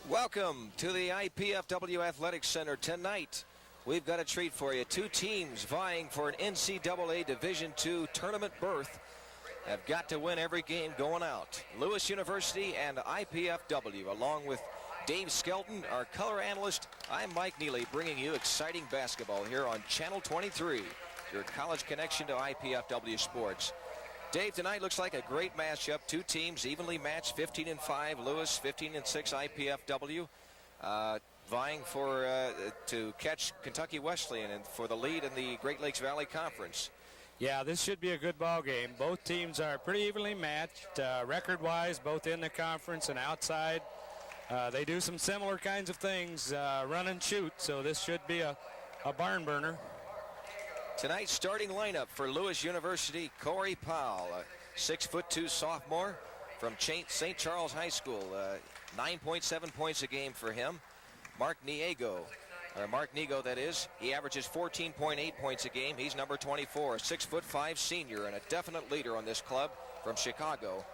Welcome to the IPFW Athletic Center. Tonight, we've got a treat for you. Two teams vying for an NCAA Division II tournament berth have got to win every game going out. Lewis University and IPFW, along with Dave Skelton, our color analyst. I'm Mike Neely, bringing you exciting basketball here on Channel 23, your college connection to IPFW sports. Dave, tonight looks like a great matchup. Two teams evenly matched, 15-5 Lewis, 15-6 IPFW, vying for to catch Kentucky Wesleyan and for the lead in the Great Lakes Valley Conference. Yeah, this should be a good ball game. Both teams are pretty evenly matched, record-wise, both in the conference and outside. They do some similar kinds of things, run and shoot, so this should be a barn burner. Tonight's starting lineup for Lewis University: Corey Powell, a 6'2" sophomore from St. Charles High School, 9.7 points a game for him. Mark Niego, that is, he averages 14.8 points a game. He's number 24, a 6'5" senior and a definite leader on this club from Chicago.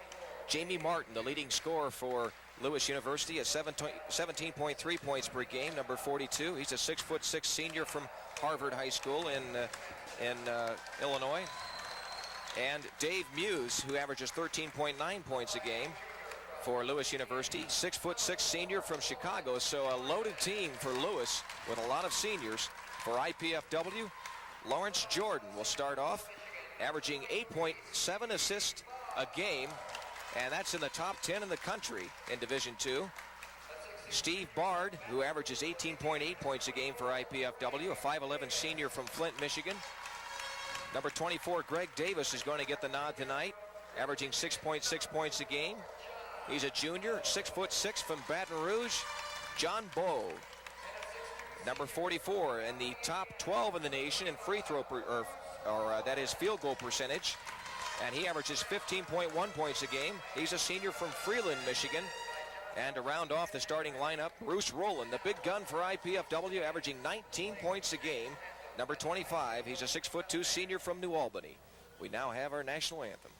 Jamie Martin, the leading scorer for Lewis University, at 17.3 points per game, number 42. He's a 6'6" senior from Harvard High School in Illinois. And Dave Muse, who averages 13.9 points a game for Lewis University, 6'6" senior from Chicago. So a loaded team for Lewis with a lot of seniors. For IPFW, Lawrence Jordan will start off, averaging 8.7 assists a game, and that's in the top 10 in the country in Division II. Steve Bard, who averages 18.8 points a game for IPFW, a 5'11" senior from Flint, Michigan. Number 24, Greg Davis, is going to get the nod tonight, averaging 6.6 points a game. He's a junior, 6'6" from Baton Rouge. John Bowe, number 44, in the top 12 in the nation in free throw, that is field goal percentage. And he averages 15.1 points a game. He's a senior from Freeland, Michigan. And to round off the starting lineup, Bruce Rowland, the big gun for IPFW, averaging 19 points a game. Number 25, he's a 6'2" senior from New Albany. We now have our national anthem.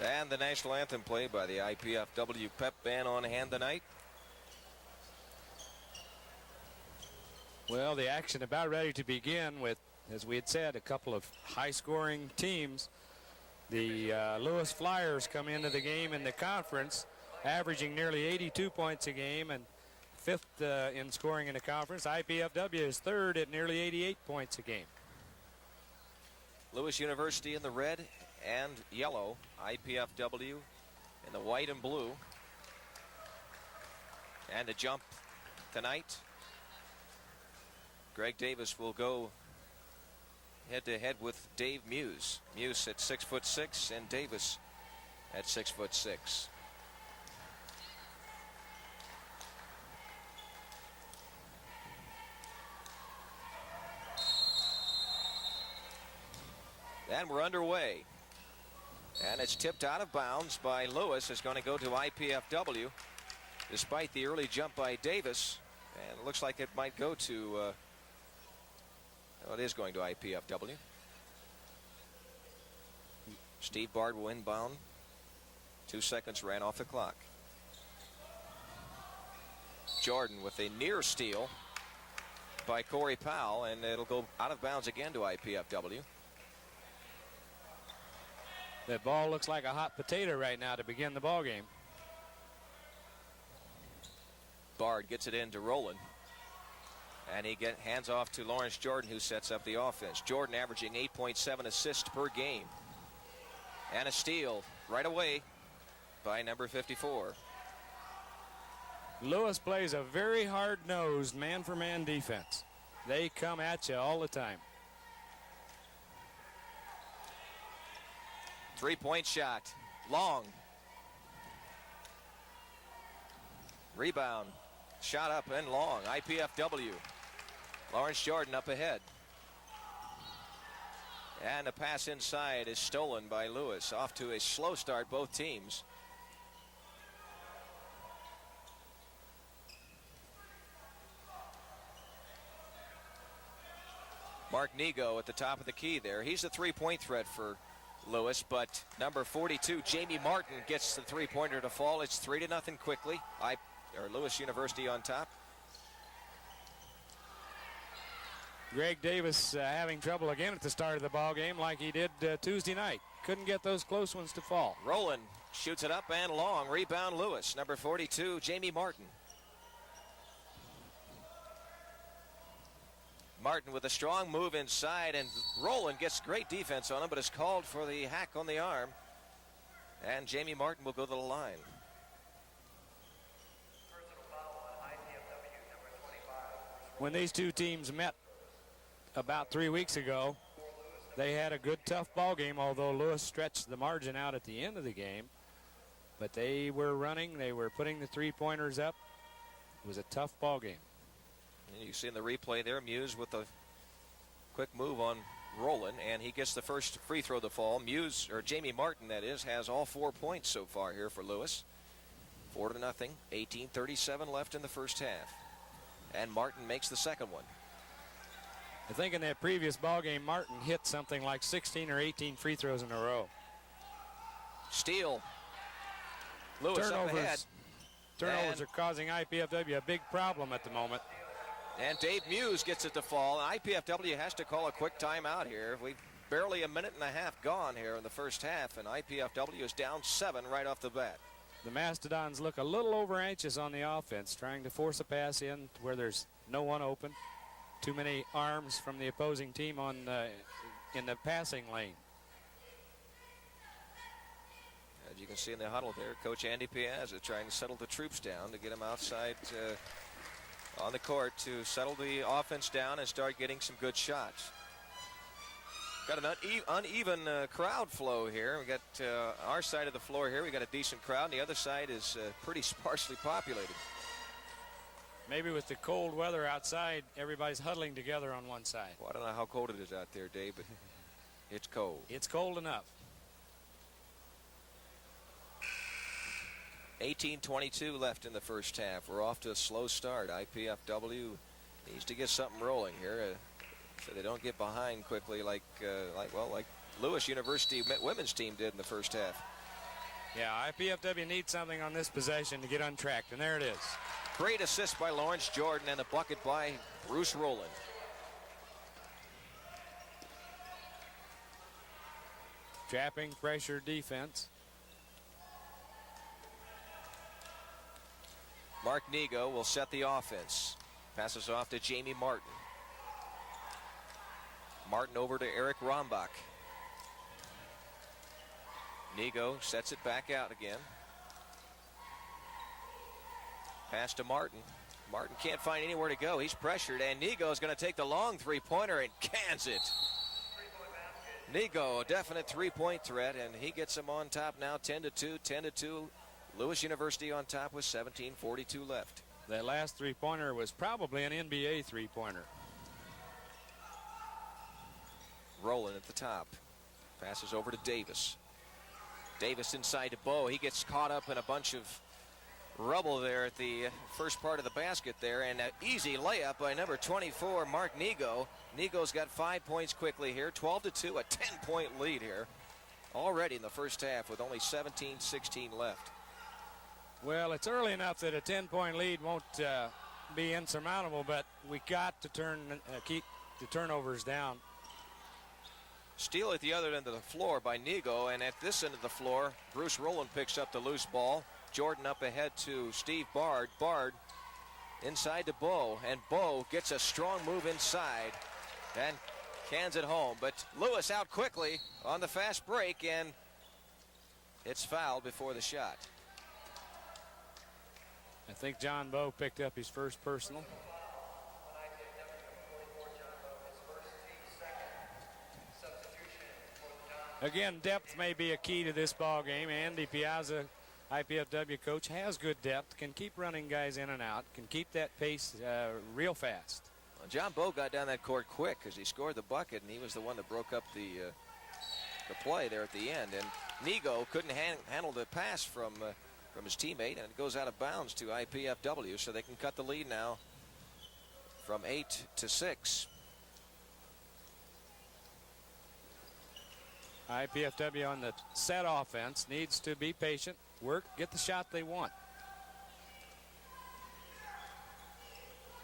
And the national anthem played by the IPFW Pep Band on hand tonight. Well, the action about ready to begin with, as we had said, a couple of high-scoring teams. The Lewis Flyers come into the game in the conference, averaging nearly 82 points a game and fifth in scoring in the conference. IPFW is third at nearly 88 points a game. Lewis University in the red and yellow, IPFW in the white and blue. And a jump tonight. Greg Davis will go head-to-head with Dave Muse. Muse at 6'6" and Davis at 6'6". And we're underway. And it's tipped out of bounds by Lewis. It's going to go to IPFW despite the early jump by Davis. And it looks like it might go to, well, it is going to IPFW. Steve Bard will inbound. 2 seconds ran off the clock. Jordan with a near steal by Corey Powell, and it'll go out of bounds again to IPFW. That ball looks like a hot potato right now to begin the ball game. Bard Bard gets it into Rowland. And he hands off to Lawrence Jordan, who sets up the offense. Jordan averaging 8.7 assists per game. And a steal right away by number 54. Lewis plays a very hard-nosed man-for-man defense. They come at you all the time. Three-point shot. Long. Rebound. Shot up and long. IPFW. Lawrence Jordan up ahead. And the pass inside is stolen by Lewis. Off to a slow start, both teams. Mark Nigo at the top of the key there. He's the three-point threat for Lewis, but number 42, Jamie Martin, gets the three-pointer to fall. It's 3-0 quickly. Lewis University on top. Greg Davis having trouble again at the start of the ball game like he did Tuesday night. Couldn't get those close ones to fall. Rowland shoots it up and long. Rebound Lewis. Number 42, Jamie Martin. Martin with a strong move inside, and Rowland gets great defense on him, but is called for the hack on the arm. And Jamie Martin will go to the line. When these two teams met about 3 weeks ago, they had a good, tough ball game, although Lewis stretched the margin out at the end of the game. But they were running, they were putting the three-pointers up. It was a tough ball game. And you see in the replay there, Muse with a quick move on Rowland, and he gets the first free throw to fall. Jamie Martin, that is, has all 4 points so far here for Lewis. 4-0, 18:37 left in the first half. And Martin makes the second one. I think in that previous ball game, Martin hit something like 16 or 18 free throws in a row. Steal. Lewis up ahead. Turnovers are causing IPFW a big problem at the moment. And Dave Muse gets it to fall. IPFW has to call a quick timeout here. We've barely a minute and a half gone here in the first half, and IPFW is down 7 right off the bat. The Mastodons look a little over anxious on the offense, trying to force a pass in where there's no one open. Too many arms from the opposing team in the passing lane. As you can see in the huddle there, Coach Andy Piazza trying to settle the troops down to get them outside on the court to settle the offense down and start getting some good shots. Got an uneven crowd flow here. We got our side of the floor here. We got a decent crowd, and the other side is pretty sparsely populated. Maybe with the cold weather outside, everybody's huddling together on one side. Well, I don't know how cold it is out there, Dave, but it's cold. It's cold enough. 18:22 left in the first half. We're off to a slow start. IPFW needs to get something rolling here so they don't get behind quickly like Lewis University women's team did in the first half. Yeah, IPFW needs something on this possession to get untracked, and there it is. Great assist by Lawrence Jordan and a bucket by Bruce Rowland. Trapping pressure defense. Mark Nigo will set the offense. Passes off to Jamie Martin. Martin over to Eric Rombach. Nigo sets it back out again. Pass to Martin. Martin can't find anywhere to go. He's pressured, and Nigo is going to take the long three-pointer and cans it. Nigo, a definite three-point threat, and he gets them on top now, 10-2, 10-2. Lewis University on top with 17:42 left. That last three-pointer was probably an NBA three-pointer. Rowland at the top. Passes over to Davis. Davis inside to Bowe. He gets caught up in a bunch of rubble there at the first part of the basket there, and an easy layup by number 24, Mark Nigo. Nigo's got 5 points quickly here, 12-2, a 10-point lead here already in the first half with only 17:16 left. Well, it's early enough that a 10-point lead won't be insurmountable, but we got to keep the turnovers down. Steal at the other end of the floor by Nigo, and at this end of the floor, Bruce Rowland picks up the loose ball. Jordan up ahead to Steve Bard. Bard inside to Bowe, and Bowe gets a strong move inside and cans it home. But Lewis out quickly on the fast break, and it's fouled before the shot. I think John Bowe picked up his first personal. Again, depth may be a key to this ball game. Andy Piazza, IPFW coach, has good depth, can keep running guys in and out, can keep that pace real fast. Well, John Bowe got down that court quick because he scored the bucket, and he was the one that broke up the play there at the end. And Nigo couldn't handle the pass from his teammate, and it goes out of bounds to IPFW, so they can cut the lead now from 8 to 6. IPFW on the set offense needs to be patient, work, get the shot they want.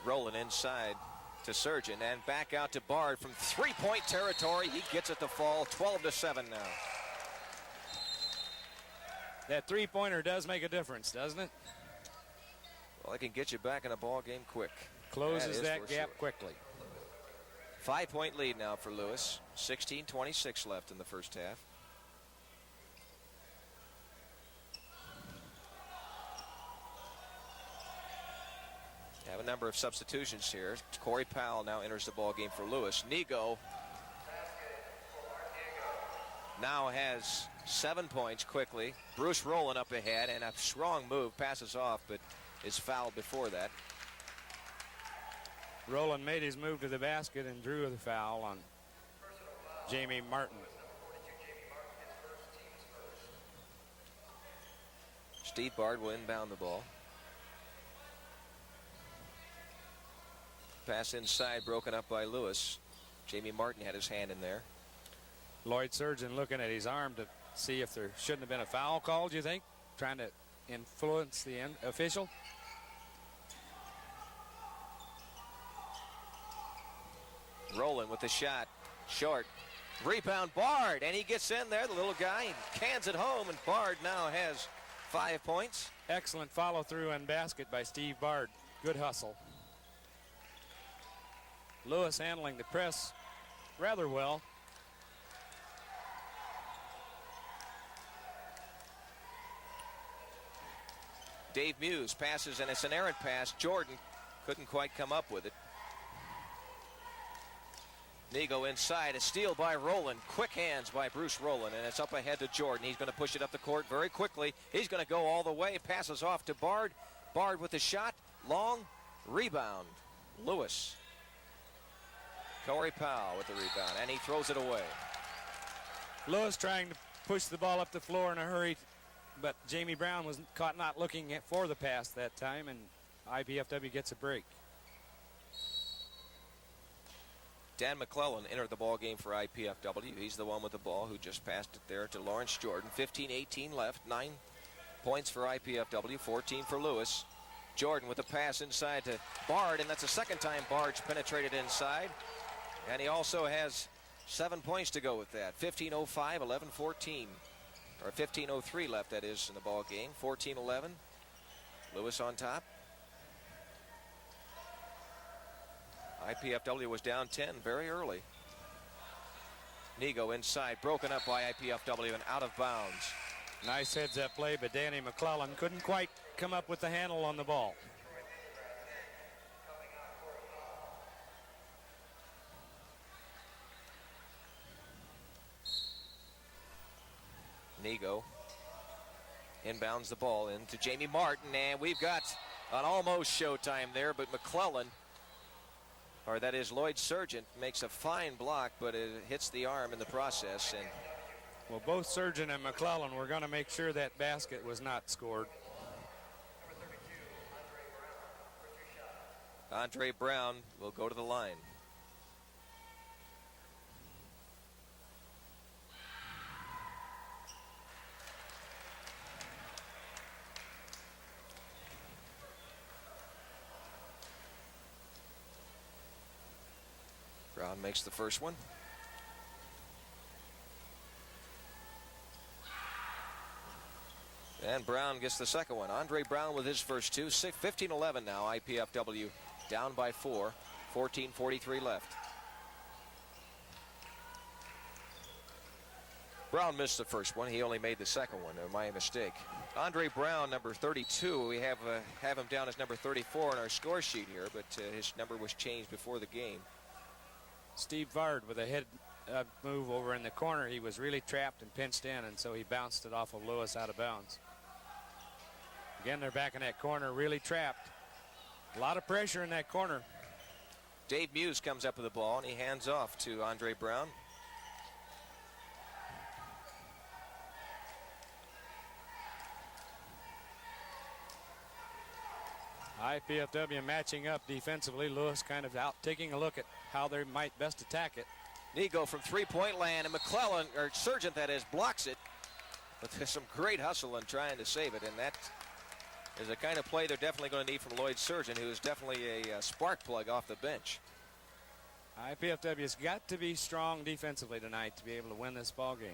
Rolling inside to Surgeon and back out to Bard from three-point territory. He gets it to fall. 12 to 7 now. That three-pointer does make a difference, doesn't it? Well, it can get you back in a ball game quick. Closes that gap quickly. 5-point lead now for Lewis. 16:26 left in the first half. Have a number of substitutions here. Corey Powell now enters the ball game for Lewis. Nigo now has 7 points quickly. Bruce Rowland up ahead, and a strong move, passes off, but is fouled before that. Rowland made his move to the basket and drew the foul on Jamie Martin. Steve Bard will inbound the ball. Pass inside, broken up by Lewis. Jamie Martin had his hand in there. Lloyd Surgeon looking at his arm to see if there shouldn't have been a foul called, you think? Trying to influence the official? Rowland with the shot. Short. Rebound Bard, and he gets in there, the little guy, cans it home, and Bard now has 5 points. Excellent follow through and basket by Steve Bard. Good hustle. Lewis handling the press rather well. Dave Muse passes, and it's an errant pass. Jordan couldn't quite come up with it. Nigo inside, a steal by Rowland. Quick hands by Bruce Rowland, and it's up ahead to Jordan. He's going to push it up the court very quickly. He's going to go all the way. Passes off to Bard. Bard with the shot. Long rebound. Lewis. Corey Powell with the rebound, and he throws it away. Lewis trying to push the ball up the floor in a hurry, but Jamie Brown was caught not looking for the pass that time, and IPFW gets a break. Dan McClellan entered the ball game for IPFW. He's the one with the ball who just passed it there to Lawrence Jordan. 15-18 left. 9 points for IPFW, 14 for Lewis. Jordan with a pass inside to Bard, and that's the second time Bard's penetrated inside. And he also has 7 points to go with that. 15:05, 11-14. Or 15:03 left, that is, in the ball game. 14-11. Lewis on top. IPFW was down 10 very early. Nigo inside, broken up by IPFW and out of bounds. Nice heads-up play, but Danny McClellan couldn't quite come up with the handle on the ball. Nigo inbounds the ball into Jamie Martin, and we've got an almost showtime there, but McClellan, or that is Lloyd Surgeon, makes a fine block, but it hits the arm in the process. And well, both Surgeon and McClellan were going to make sure that basket was not scored. Andre Brown will go to the line. Brown makes the first one. And Brown gets the second one. Andre Brown with his first two. 15-11 now. IPFW down by 4. 14:43 left. Brown missed the first one. He only made the second one. My mistake. Andre Brown, number 32. We have him down as number 34 on our score sheet here, but his number was changed before the game. Steve Vard with a head move over in the corner. He was really trapped and pinched in, and so he bounced it off of Lewis out of bounds. Again, they're back in that corner, really trapped. A lot of pressure in that corner. Dave Muse comes up with the ball, and he hands off to Andre Brown. IPFW matching up defensively. Lewis kind of out taking a look at how they might best attack it. Nego from three-point land, and McClellan, or Surgeon that is, blocks it. But there's some great hustle in trying to save it, and that is the kind of play they're definitely going to need from Lloyd Surgeon, who is definitely a spark plug off the bench. IPFW's got to be strong defensively tonight to be able to win this ball game.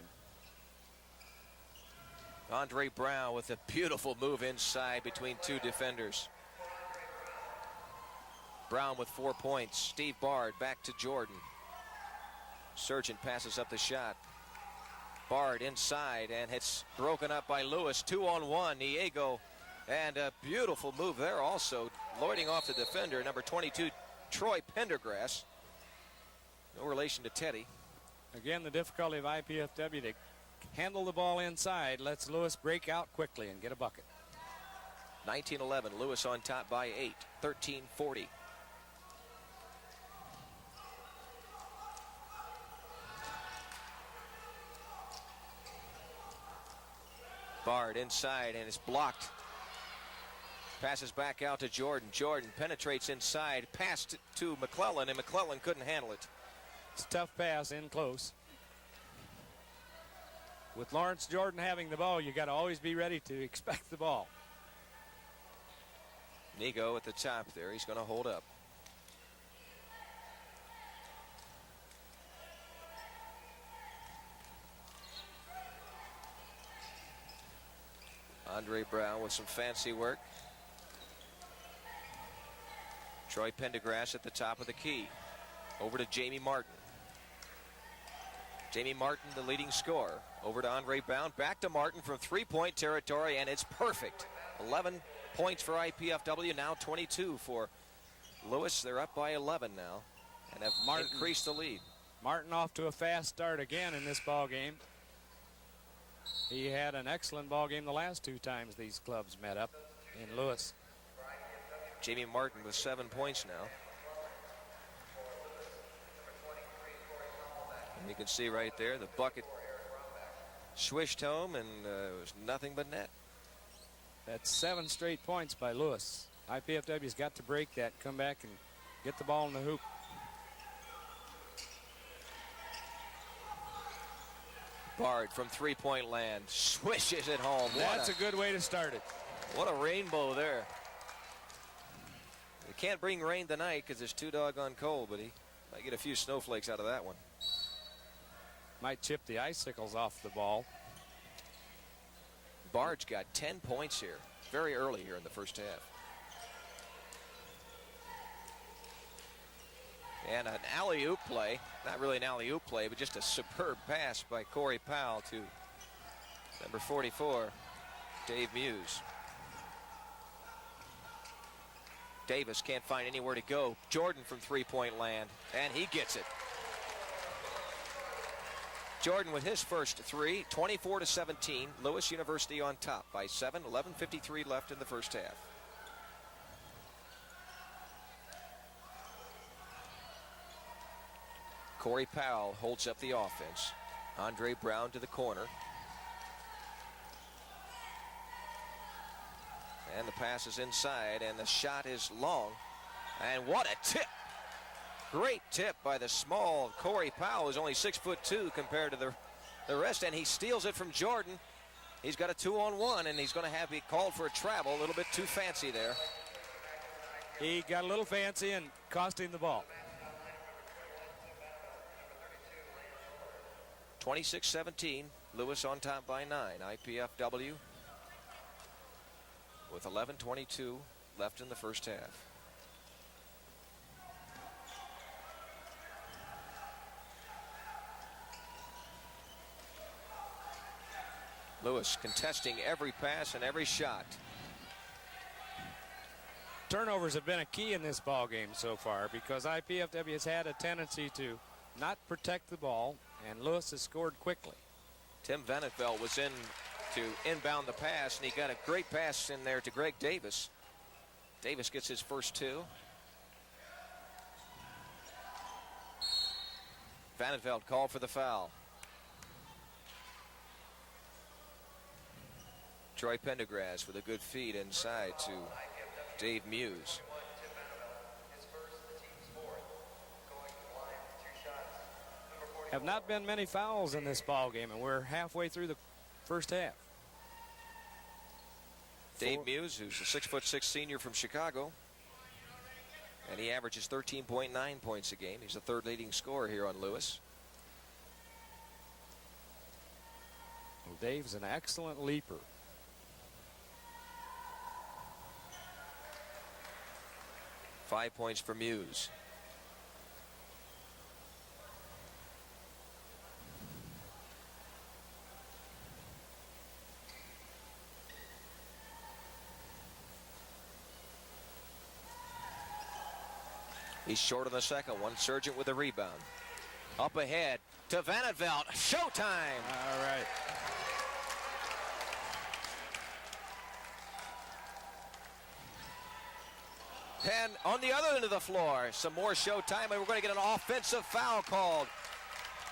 Andre Brown with a beautiful move inside between two defenders. Brown with 4 points. Steve Bard back to Jordan. Surgeon passes up the shot. Bard inside, and it's broken up by Lewis. 2-on-1. Niego, and a beautiful move there also. Lloyding off the defender, number 22, Troy Pendergrass. No relation to Teddy. Again, the difficulty of IPFW to handle the ball inside lets Lewis break out quickly and get a bucket. 19-11. Lewis on top by 8. 13-40. Bard inside, and it's blocked. Passes back out to Jordan. Jordan penetrates inside, passed to McClellan, and McClellan couldn't handle it. It's a tough pass in close. With Lawrence Jordan having the ball, you got to always be ready to expect the ball. Nego at the top there. He's going to hold up. Andre Brown with some fancy work. Troy Pendergrass at the top of the key. Over to Jamie Martin. Jamie Martin, the leading scorer. Over to Andre Brown. Back to Martin from three-point territory, and it's perfect. 11 points for IPFW, now 22 for Lewis. They're up by 11 now and have increased the lead. Martin off to a fast start again in this ball game. He had an excellent ball game the last 2 times these clubs met up in Lewis. Jamie Martin with 7 points now. And you can see right there the bucket swished home, and it was nothing but net. That's 7 straight points by Lewis. IPFW's got to break that, come back and get the ball in the hoop. Bard from three-point land swishes it home. That's a good way to start it. What a rainbow there. They can't bring rain tonight because it's too doggone cold, but he might get a few snowflakes out of that one. Might chip the icicles off the ball. Bard's got 10 points here, very early here in the first half. And an alley-oop play, not really an alley-oop play, but just a superb pass by Corey Powell to number 44, Dave Muse. Davis can't find anywhere to go. Jordan from three-point land, and he gets it. Jordan with his first 3, 24-17. Lewis University on top by 7, 11:53 left in the first half. Corey Powell holds up the offense. Andre Brown to the corner. And the pass is inside, and the shot is long. And what a tip. Great tip by the small Corey Powell, who's only 6'2" compared to the rest, and he steals it from Jordan. He's got a 2-on-1, and he's going to have to be called for a travel. A little bit too fancy there. He got a little fancy and cost him the ball. 26-17, Lewis on top by 9. IPFW with 11:22 left in the first half. Lewis contesting every pass and every shot. Turnovers have been a key in this ball game so far because IPFW has had a tendency to not protect the ball, and Lewis has scored quickly. Tim Vanetveld was in to inbound the pass, and he got a great pass in there to Greg Davis. Davis gets his first two. Vanetveld called for the foul. Troy Pendergrass with a good feed inside to Dave Muse. Have not been many fouls in this ball game, and we're halfway through the first half. Dave Muse, who's a 6'6" senior from Chicago, and he averages 13.9 points a game. He's the third leading scorer here on Lewis. Well, Dave's an excellent leaper. Five points for Muse. He's short on the second one. Sargent with a rebound. Up ahead to Vanetveld. Showtime! All right. And on the other end of the floor, some more showtime, and we're going to get an offensive foul called.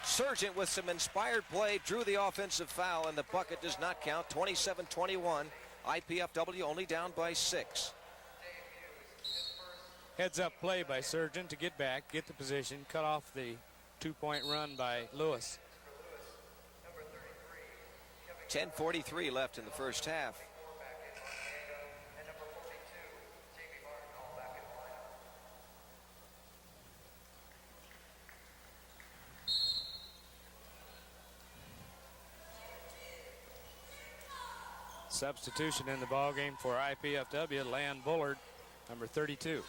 Sargent with some inspired play drew the offensive foul, and the bucket does not count. 27-21. IPFW only down by 6. Heads up play by Sargent to get back, get the position, cut off the two-point run by Lewis. 10:43 left in the first half. Substitution in the ballgame for IPFW, Lan Bullard, number 32.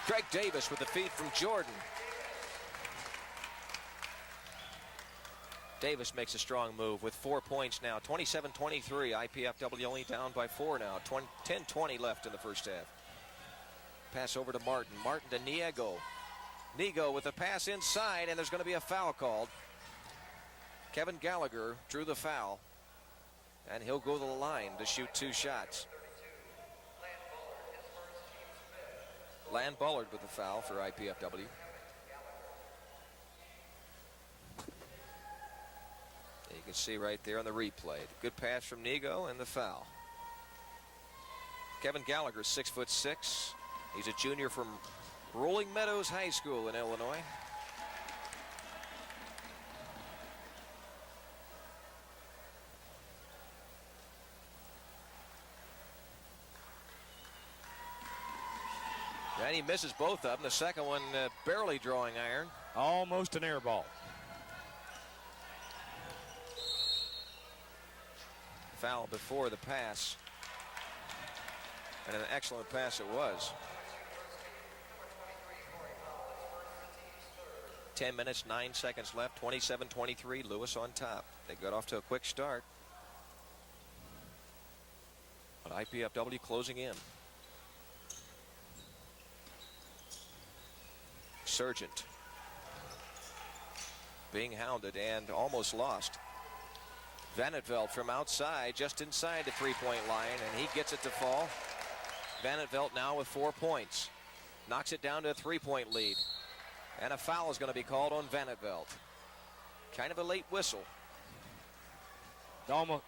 Greg Davis with the feed from Jordan. Davis makes a strong move with 4 points now. 27-23. IPFW only down by 4 now. 10:20 left in the first half. Pass over to Martin. Martin to Niego. Niego with a pass inside, and there's going to be a foul called. Kevin Gallagher drew the foul, and he'll go to the line to shoot 2 shots. Lan Bullard with the foul for IPFW. You can see right there on the replay. Good pass from Nigo and the foul. Kevin Gallagher, 6'6". He's a junior from Rolling Meadows High School in Illinois. And he misses both of them. The second one barely drawing iron. Almost an air ball. Foul before the pass. And an excellent pass it was. 10 minutes, 9 seconds left. 27-23. Lewis on top. They got off to a quick start. But IPFW closing in. Sargent being hounded and almost lost. Vanetveld from outside, just inside the three-point line, and he gets it to fall. Vanetveld now with 4 points. Knocks it down to a 3-point lead. And a foul is going to be called on Vanetveld. Kind of a late whistle.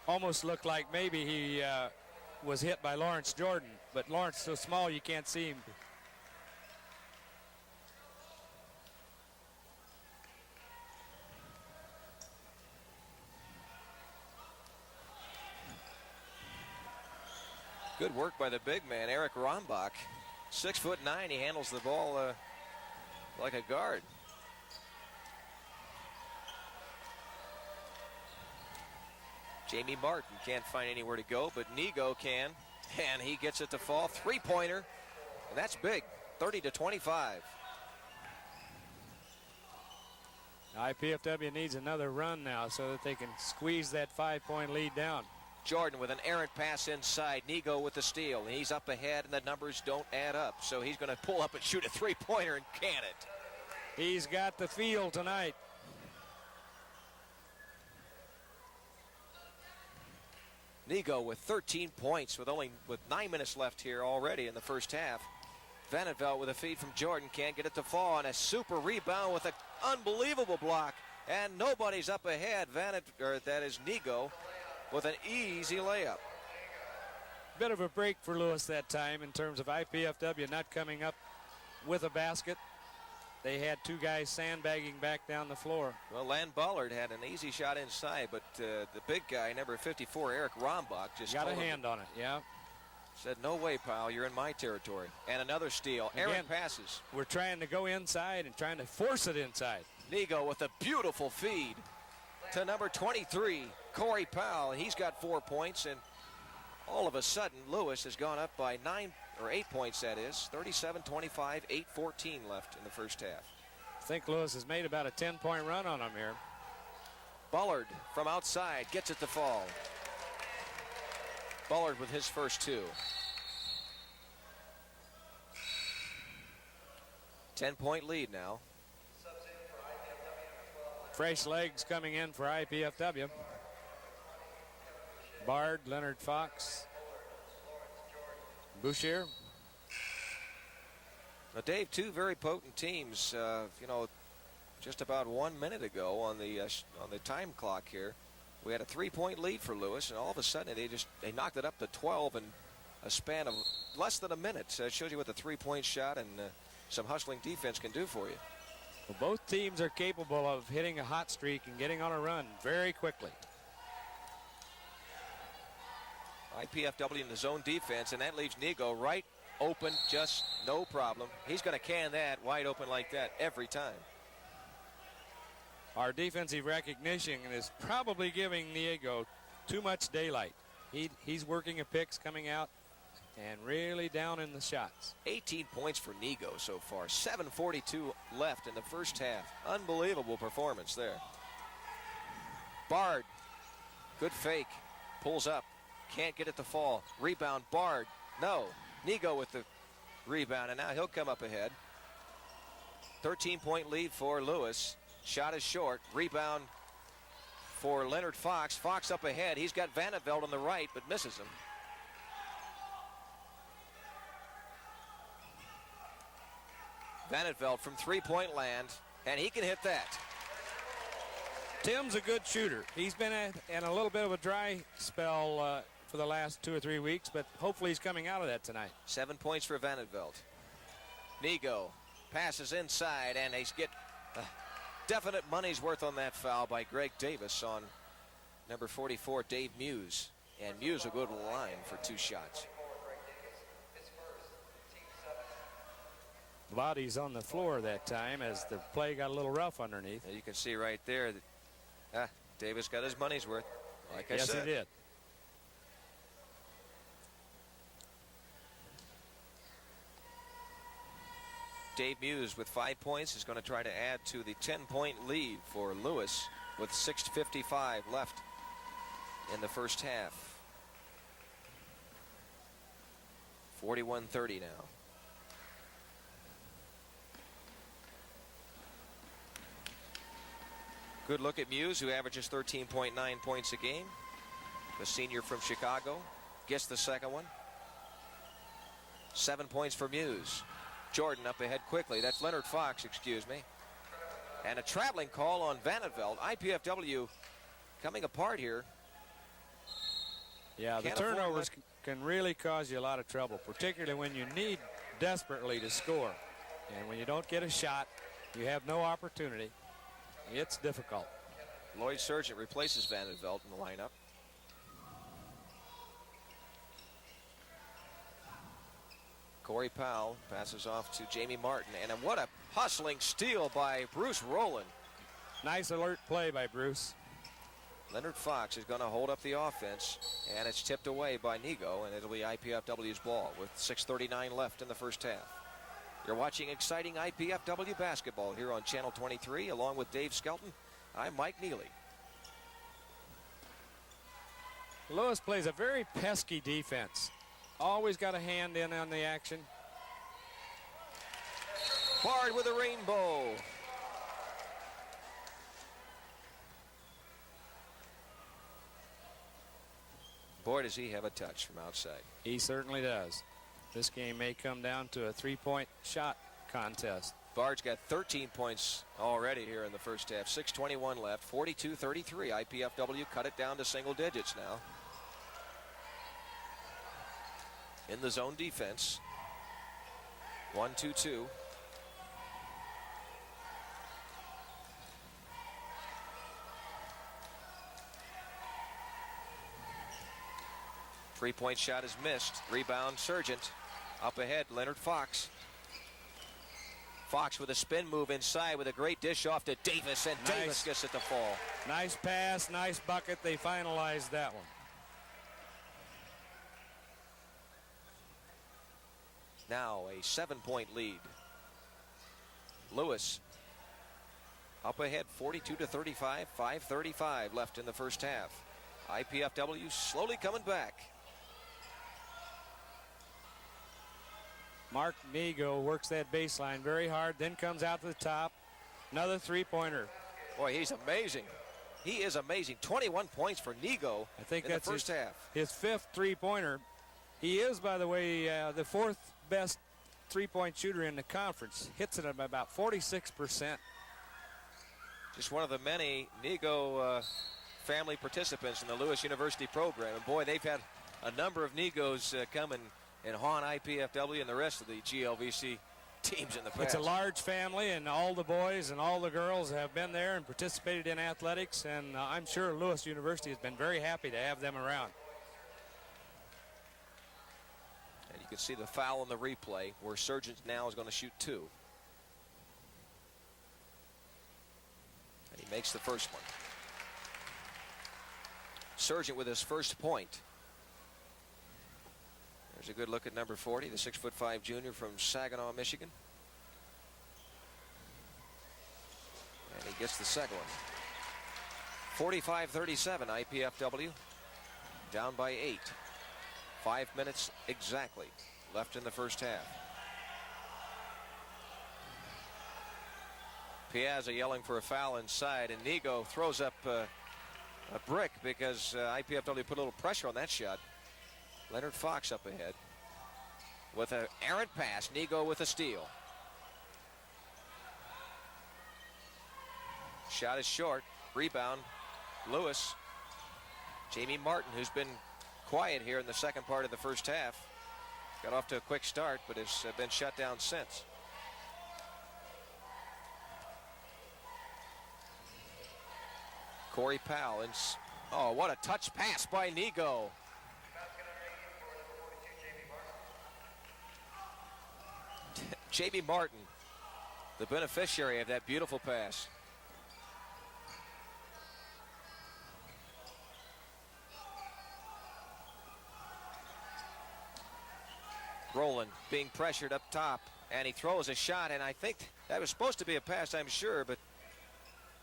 Almost looked like maybe he was hit by Lawrence Jordan, but Lawrence so small you can't see him. Good work by the big man, Eric Rombach. 6'9". He handles the ball like a guard. Jamie Martin can't find anywhere to go, but Nigo can. And he gets it to fall. Three-pointer. And that's big. 30-25. IPFW needs another run now so that they can squeeze that 5-point lead down. Jordan with an errant pass inside. Nigo with the steal. He's up ahead, and the numbers don't add up. So he's going to pull up and shoot a three-pointer and can it. He's got the feel tonight. Nigo with 13 points with 9 minutes left here already in the first half. Vanderveld with a feed from Jordan, can't get it to fall, and a super rebound with an unbelievable block, and nobody's up ahead. That is Nigo with an easy layup. Bit of a break for Lewis that time in terms of IPFW not coming up with a basket. They had two guys sandbagging back down the floor. Well, Lan Ballard had an easy shot inside, but the big guy, number 54, Eric Rombach, just got a hand on it. Yeah. Said, no way, pal, you're in my territory. And another steal. Errant passes. We're trying to go inside and trying to force it inside. Nigo with a beautiful feed to number 23, Corey Powell. He's got 4 points, and all of a sudden, Lewis has gone up by 8 points, that is. 37-25, 8:14 left in the first half. I think Lewis has made about a 10-point run on him here. Bullard from outside gets it to fall. Bullard with his first two. 10-point lead now. Fresh legs coming in for IPFW. Bard, Leonard Fox, Boucher. Now, Dave, two very potent teams. Just about 1 minute ago on the time clock here, we had a 3-point lead for Lewis, and all of a sudden they knocked it up to 12 in a span of less than a minute. So it shows you what the 3-point shot and some hustling defense can do for you. Well, both teams are capable of hitting a hot streak and getting on a run very quickly. IPFW in the zone defense, and that leaves Nigo right open, just no problem. He's going to can that wide open like that every time. Our defensive recognition is probably giving Nigo too much daylight. He's working a picks coming out and really down in the shots. 18 points for Nigo so far. 7:42 left in the first half. Unbelievable performance there. Bard, good fake, pulls up, can't get it to fall. Rebound, Bard, no. Nigo with the rebound, and now he'll come up ahead. 13-point lead for Lewis. Shot is short. Rebound for Leonard Fox. Fox up ahead. He's got Vanderveld on the right, but misses him. Vanderveld from three-point land, and he can hit that. Tim's a good shooter. He's been in a little bit of a dry spell for the last 2 or 3 weeks, but hopefully he's coming out of that tonight. 7 points for Vanderveld. Nigo passes inside, and he's get definite money's worth on that foul by Greg Davis on number 44, Dave Muse. And Muse will go to the line for 2 shots. Bodies on the floor that time as the play got a little rough underneath. You can see right there that Davis got his money's worth, like I said. Yes, he did. Dave Muse with 5 points is going to try to add to the 10-point lead for Lewis with 6:55 left in the first half. 41-30 now. Good look at Muse, who averages 13.9 points a game. The senior from Chicago gets the second one. 7 points for Muse. Jordan up ahead quickly. That's Leonard Fox, excuse me. And a traveling call on Vanderveld. IPFW coming apart here. Yeah, the turnovers can really cause you a lot of trouble, particularly when you need desperately to score. And when you don't get a shot, you have no opportunity. It's difficult. Lloyd Sargent replaces Vanderveld in the lineup. Corey Powell passes off to Jamie Martin. And what a hustling steal by Bruce Rowland. Nice alert play by Bruce. Leonard Fox is going to hold up the offense, and it's tipped away by Nego, and it'll be IPFW's ball with 6:39 left in the first half. You're watching exciting IPFW basketball here on Channel 23, along with Dave Skelton. I'm Mike Neely. Lewis plays a very pesky defense. Always got a hand in on the action. Bard with a rainbow. Boy, does he have a touch from outside. He certainly does. This game may come down to a three-point shot contest. Bard's got 13 points already here in the first half. 6:21 left, 42-33. IPFW cut it down to single digits now. In the zone defense. 1-2-2. Three-point shot is missed. Rebound, Sargent. Up ahead, Leonard Fox. Fox with a spin move inside with a great dish off to Davis, and Davis gets it to fall. Nice pass, nice bucket. They finalized that one. Now a 7-point lead. Lewis up ahead 42-35, 5:35 left in the first half. IPFW slowly coming back. Mark Nego works that baseline very hard, then comes out to the top. Another three-pointer. Boy, he's amazing. He is amazing. 21 points for Nego I think in that's the first half. His fifth three-pointer. He is, by the way, the fourth best three-point shooter in the conference. Hits it at about 46%. Just one of the many Nego family participants in the Lewis University program. And boy, they've had a number of Negos come and haunt IPFW and the rest of the GLVC teams in the past. It's a large family, and all the boys and all the girls have been there and participated in athletics, and I'm sure Lewis University has been very happy to have them around. And you can see the foul in the replay where Sargent now is going to shoot two. And he makes the first one. Sargent with his first point. There's a good look at number 40, the 6'5" junior from Saginaw, Michigan. And he gets the second one. 45-37, IPFW. Down by 8. 5 minutes exactly left in the first half. Piazza yelling for a foul inside, and Nego throws up a brick because IPFW put a little pressure on that shot. Leonard Fox up ahead with an errant pass. Nego with a steal. Shot is short. Rebound, Lewis. Jamie Martin, who's been quiet here in the second part of the first half. Got off to a quick start, but has been shut down since. Corey Powell. Oh, what a touch pass by Nego. Jamie Martin, the beneficiary of that beautiful pass. Rowland being pressured up top, and he throws a shot, and I think that was supposed to be a pass, I'm sure, but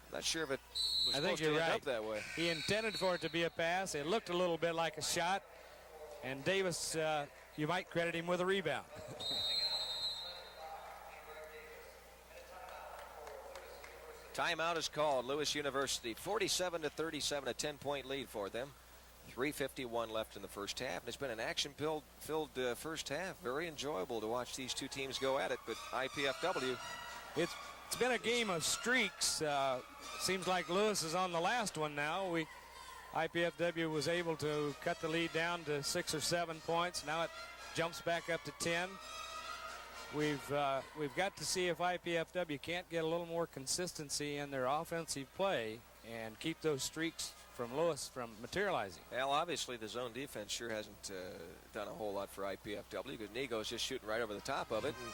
I'm not sure if it was supposed to end up that way. He intended for it to be a pass. It looked a little bit like a shot, and Davis, you might credit him with a rebound. Timeout is called. Lewis University 47-37, a 10-point lead for them. 3:51 left in the first half, and it's been an action-filled first half. Very enjoyable to watch these two teams go at it, but IPFW. It's been a game of streaks. Seems like Lewis is on the last one now. IPFW was able to cut the lead down to 6 or 7 points. Now it jumps back up to 10. We've got to see if IPFW can't get a little more consistency in their offensive play and keep those streaks from Lewis from materializing. Well, obviously the zone defense sure hasn't done a whole lot for IPFW because Nego's just shooting right over the top of it, and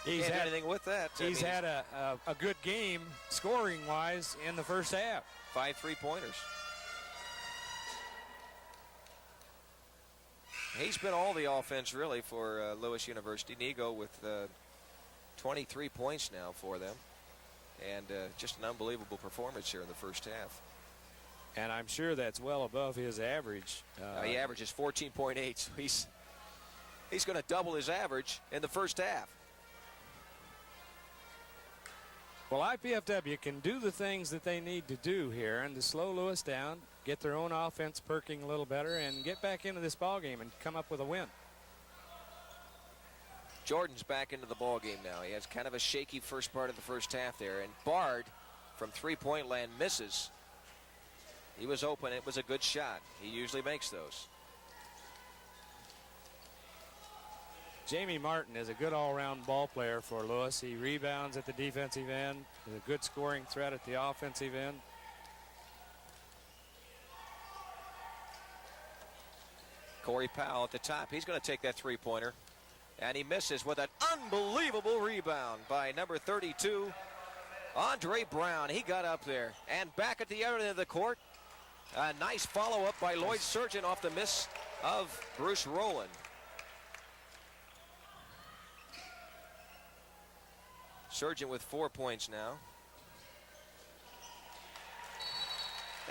he can't do anything with that. He's had a good game scoring-wise in the first half. 5 3-pointers. He's been all the offense, really, for Lewis University. Nigo with 23 points now for them. And just an unbelievable performance here in the first half. And I'm sure that's well above his average. He averages 14.8, so he's going to double his average in the first half. Well, IPFW can do the things that they need to do here and to slow Lewis down, get their own offense perking a little better, and get back into this ball game and come up with a win. Jordan's back into the ball game now. He has kind of a shaky first part of the first half there, and Bard from three-point land misses. He was open. It was a good shot. He usually makes those. Jamie Martin is a good all-around ball player for Lewis. He rebounds at the defensive end, is a good scoring threat at the offensive end. Corey Powell at the top. He's going to take that three-pointer. And he misses with an unbelievable rebound by number 32, Andre Brown. He got up there. And back at the other end of the court, a nice follow-up by Lloyd Surgeon off the miss of Bruce Rowland. Surgeon with 4 points now.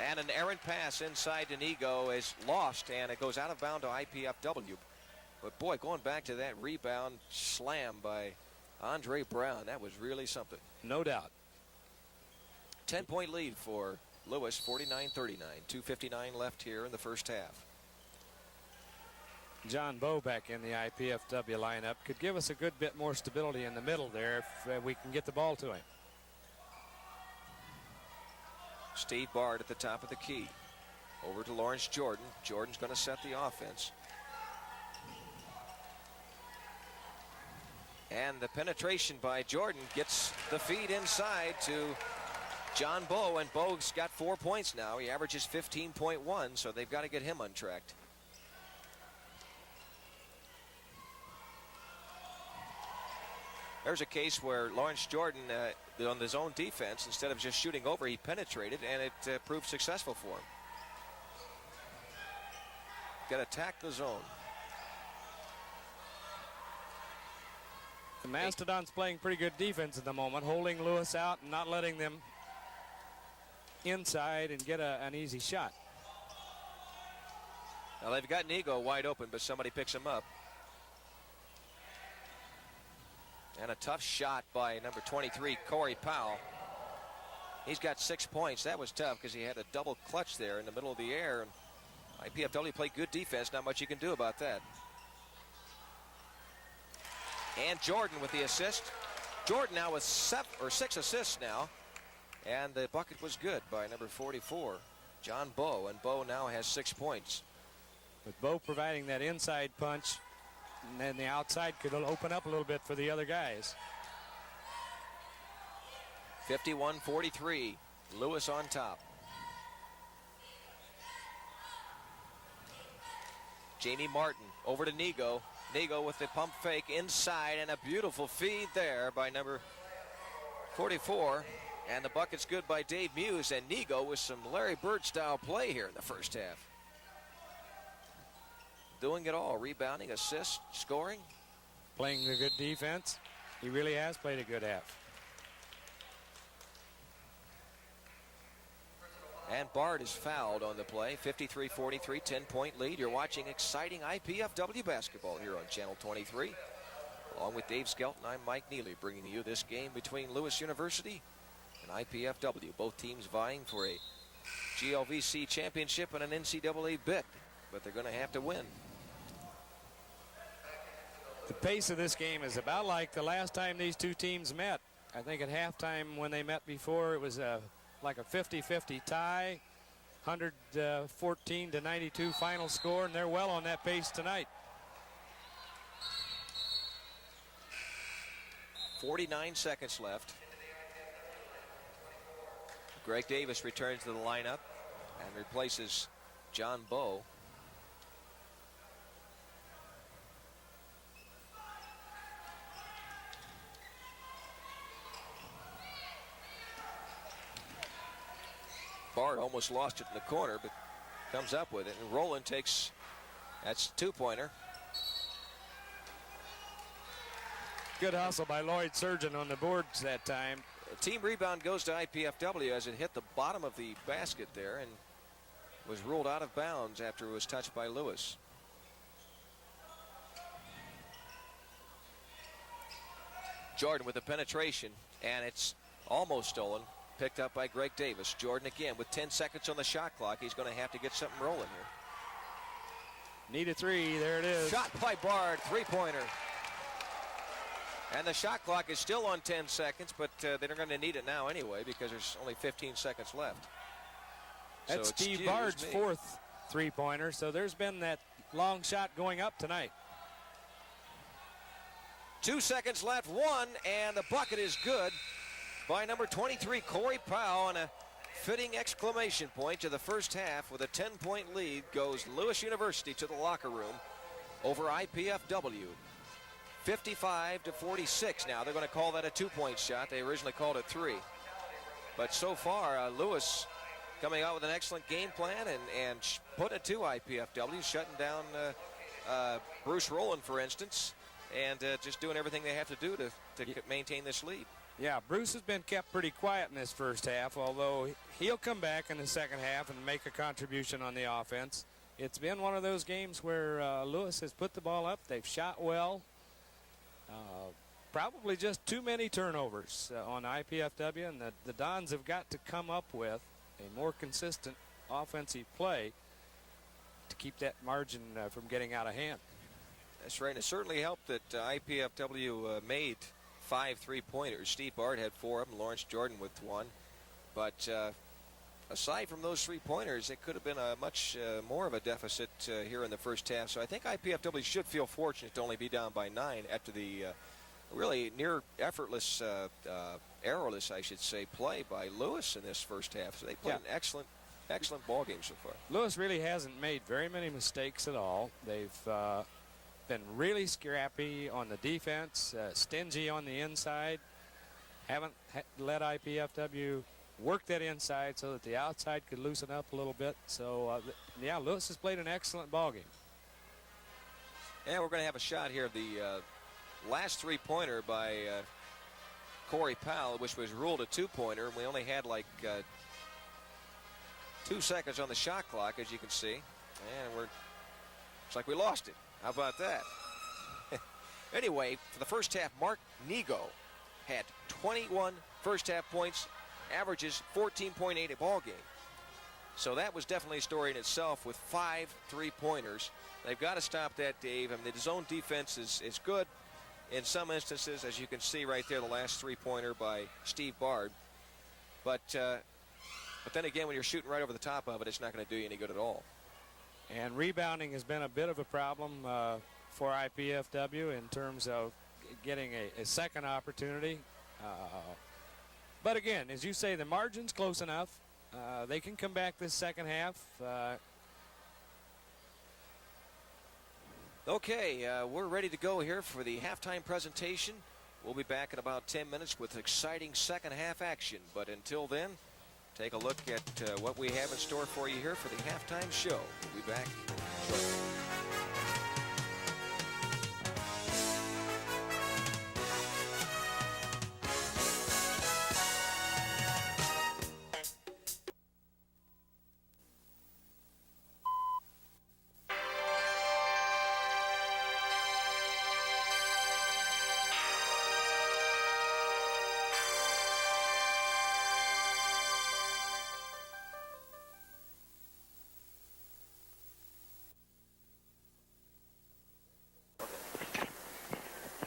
And an errant pass inside to Nigo is lost, and it goes out of bounds to IPFW. But boy, going back to that rebound slam by Andre Brown, that was really something. No doubt. 10-point lead for Lewis, 49-39. 2:59 left here in the first half. John Bowe back in the IPFW lineup could give us a good bit more stability in the middle there if we can get the ball to him. Steve Bard at the top of the key. Over to Lawrence Jordan. Jordan's going to set the offense. And the penetration by Jordan gets the feed inside to John Bowe, and Bowe's got 4 points now. He averages 15.1, so they've got to get him untracked. There's a case where Lawrence Jordan, on his own defense, instead of just shooting over, he penetrated, and it proved successful for him. Got to attack the zone. The Mastodons playing pretty good defense at the moment, holding Lewis out and not letting them inside and get an easy shot. Now they've got Nigo wide open, but somebody picks him up. And a tough shot by number 23, Corey Powell. He's got 6 points. That was tough because he had a double clutch there in the middle of the air. And IPFW played good defense. Not much you can do about that. And Jordan with the assist. Jordan now with 6 assists now. And the bucket was good by number 44, John Bowe. And Bowe now has 6 points. With Bowe providing that inside punch, and then the outside could open up a little bit for the other guys. 51-43, Lewis on top. Jamie Martin over to Nigo. Nigo with the pump fake inside, and a beautiful feed there by number 44. And the bucket's good by Dave Muse, and Nigo with some Larry Bird style play here in the first half. Doing it all, rebounding, assist, scoring. Playing a good defense. He really has played a good half. And Bard is fouled on the play. 53-43, 10-point lead. You're watching exciting IPFW basketball here on Channel 23. Along with Dave Skelton, I'm Mike Neely, bringing you this game between Lewis University and IPFW. Both teams vying for a GLVC championship and an NCAA bid, but they're going to have to win. The pace of this game is about like the last time these two teams met. I think at halftime when they met before, it was like a 50-50 tie, 114-92 final score, and they're well on that pace tonight. 49 seconds left. Greg Davis returns to the lineup and replaces John Bowe. Bard almost lost it in the corner, but comes up with it. And Rowland takes That's a 2-pointer. Good hustle by Lloyd Surgeon on the boards that time. Team rebound goes to IPFW as it hit the bottom of the basket there and was ruled out of bounds after it was touched by Lewis. Jordan with the penetration, and it's almost stolen. Picked up by Greg Davis. Jordan again with 10 seconds on the shot clock. He's going to have to get something rolling here. Need a three. There it is. Shot by Bard. 3-pointer. And the shot clock is still on 10 seconds, but they're going to need it now anyway because there's only 15 seconds left. That's so Steve Bard's fourth 3-pointer, so there's been that long shot going up tonight. 2 seconds left, one, and the bucket is good by number 23, Corey Powell, and a fitting exclamation point to the first half. With a 10-point lead goes Lewis University to the locker room over IPFW. 55-46 now. They're going to call that a 2-point shot. They originally called it 3. But so far, Lewis coming out with an excellent game plan and put it to IPFW, shutting down Bruce Rowland, for instance, and just doing everything they have to do to maintain this lead. Yeah, Bruce has been kept pretty quiet in this first half, although he'll come back in the second half and make a contribution on the offense. It's been one of those games where Lewis has put the ball up. They've shot well. Probably just too many turnovers on IPFW, and the Dons have got to come up with a more consistent offensive play to keep that margin from getting out of hand. That's right. It certainly helped that IPFW made 5 3-pointers. Steve Bard had 4 of them, Lawrence Jordan with 1. But aside from those 3-pointers, it could have been a much more of a deficit here in the first half. So I think IPFW should feel fortunate to only be down by 9 after the really near effortless, errorless, I should say, play by Lewis in this first half. So they played an excellent ball game so far. Lewis really hasn't made very many mistakes at all. They've been really scrappy on the defense, stingy on the inside. Haven't let IPFW work that inside so that the outside could loosen up a little bit. So, yeah, Lewis has played an excellent ball game. And we're going to have a shot here of the last 3-pointer by Corey Powell, which was ruled a 2-pointer. And we only had like 2 seconds on the shot clock, as you can see. And it's like we lost it. How about that? Anyway, for the first half, Mark Nego had 21 first half points, averages 14.8 a ball game. So that was definitely a story in itself with 5 3-pointers. They've got to stop that, Dave. I mean, the zone defense is good in some instances, as you can see right there, the last 3-pointer by Steve Bard. But then again, when you're shooting right over the top of it, it's not going to do you any good at all. And rebounding has been a bit of a problem for IPFW in terms of getting a second opportunity. But again, as you say, the margin's close enough. They can come back this second half. Okay, we're ready to go here for the halftime presentation. We'll be back in about 10 minutes with exciting second half action. But until then, take a look at what we have in store for you here for the halftime show. We'll be back shortly.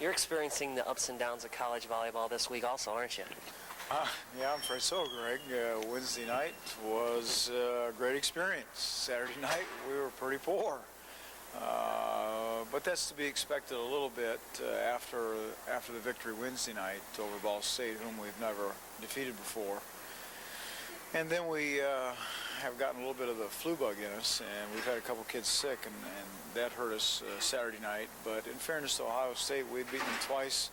You're experiencing the ups and downs of college volleyball this week also, aren't you? Yeah, I'm afraid so, Greg. Wednesday night was a great experience. Saturday night, we were pretty poor. But that's to be expected a little bit after the victory Wednesday night over Ball State, whom we've never defeated before. And then we have gotten a little bit of the flu bug in us, and we've had a couple kids sick, and that hurt us Saturday night. But in fairness to Ohio State, we'd beaten them twice,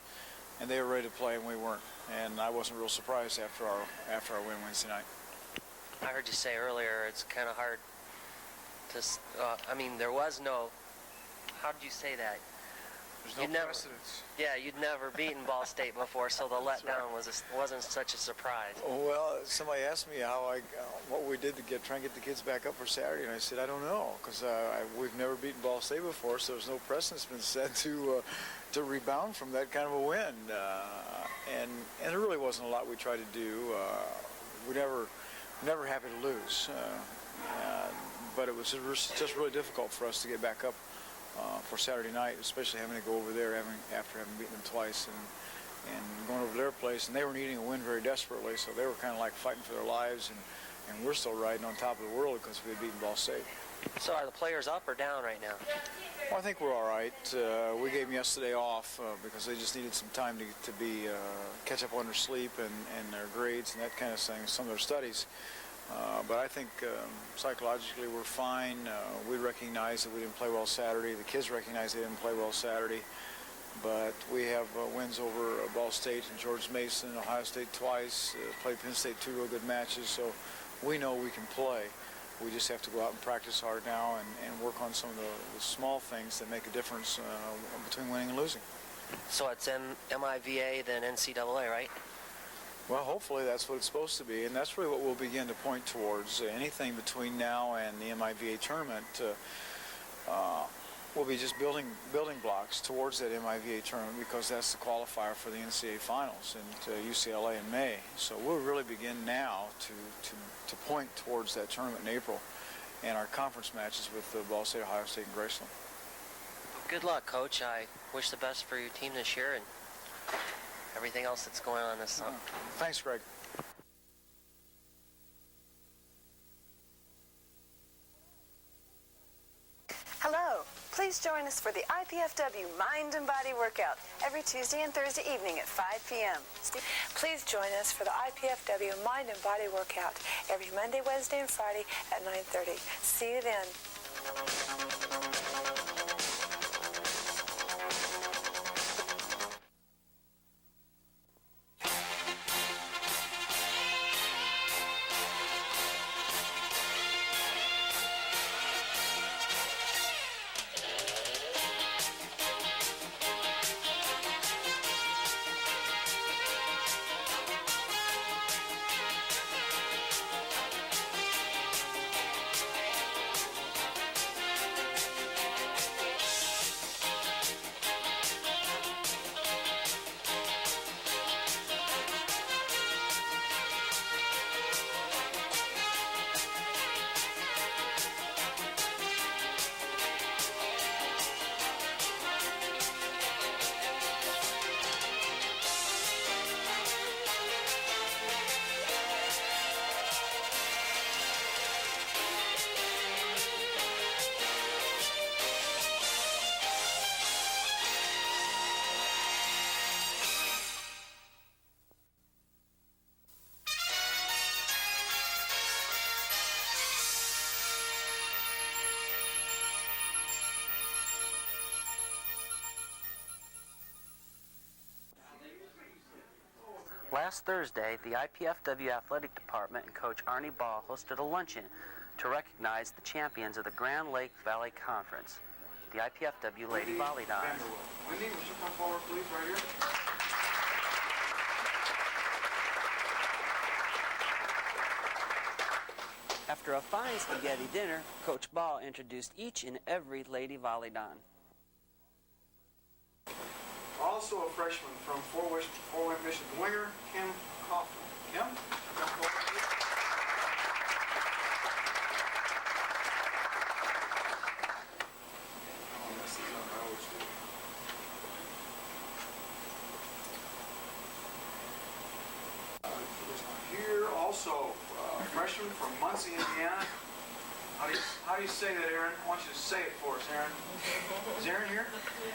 and they were ready to play, and we weren't. And I wasn't real surprised after our win Wednesday night. I heard you say earlier it's kind of hard to. I mean, there was no how did you say that? There's no precedence. Yeah, you'd never beaten Ball State before, so the letdown wasn't such a surprise. Well, somebody asked me what we did to try and get the kids back up for Saturday, and I said I don't know, because we've never beaten Ball State before, so there's no precedence been set to rebound from that kind of a win, and there really wasn't a lot we tried to do. We never happy to lose, but it was just really difficult for us to get back up for Saturday night, especially having to go over there after having beaten them twice and going over to their place. And they were needing a win very desperately, so they were kind of like fighting for their lives, and we're still riding on top of the world because we had beaten Ball State. So are the players up or down right now? Well, I think we're all right. We gave them yesterday off because they just needed some time to catch up on their sleep and their grades and that kind of thing, some of their studies. But I think psychologically we're fine. We recognize that we didn't play well Saturday. The kids recognize they didn't play well Saturday. But we have wins over Ball State and George Mason, Ohio State twice, played Penn State 2 real good matches. So we know we can play. We just have to go out and practice hard now and work on some of the small things that make a difference between winning and losing. So it's MIVA then NCAA, right? Well, hopefully that's what it's supposed to be, and that's really what we'll begin to point towards. Anything between now and the MIVA tournament will be just building blocks towards that MIVA tournament, because that's the qualifier for the NCAA finals in UCLA in May. So we'll really begin now to point towards that tournament in April and our conference matches with Ball State, Ohio State, and Graceland. Good luck, Coach. I wish the best for your team this year and everything else that's going on this summer. Thanks, Greg. Hello. Please join us for the IPFW Mind and Body Workout every Tuesday and Thursday evening at 5 p.m. Please join us for the IPFW Mind and Body Workout every Monday, Wednesday, and Friday at 9:30. See you then. Last Thursday, the IPFW Athletic Department and Coach Arnie Ball hosted a luncheon to recognize the champions of the Grand Lake Valley Conference, the IPFW Lady Volleydons. Wendy, would you come forward, please, right here? After a fine spaghetti dinner, Coach Ball introduced each and every Lady Volleydon. Also a freshman from Fort Wayne, Michigan, winger, Kim Kaufman. Kim, come forward, please. Oh, this is what I always do. Here, also a freshman from Muncie, Indiana. How do you say that, Aaron? I want you to say it for us, Aaron. Is Aaron here?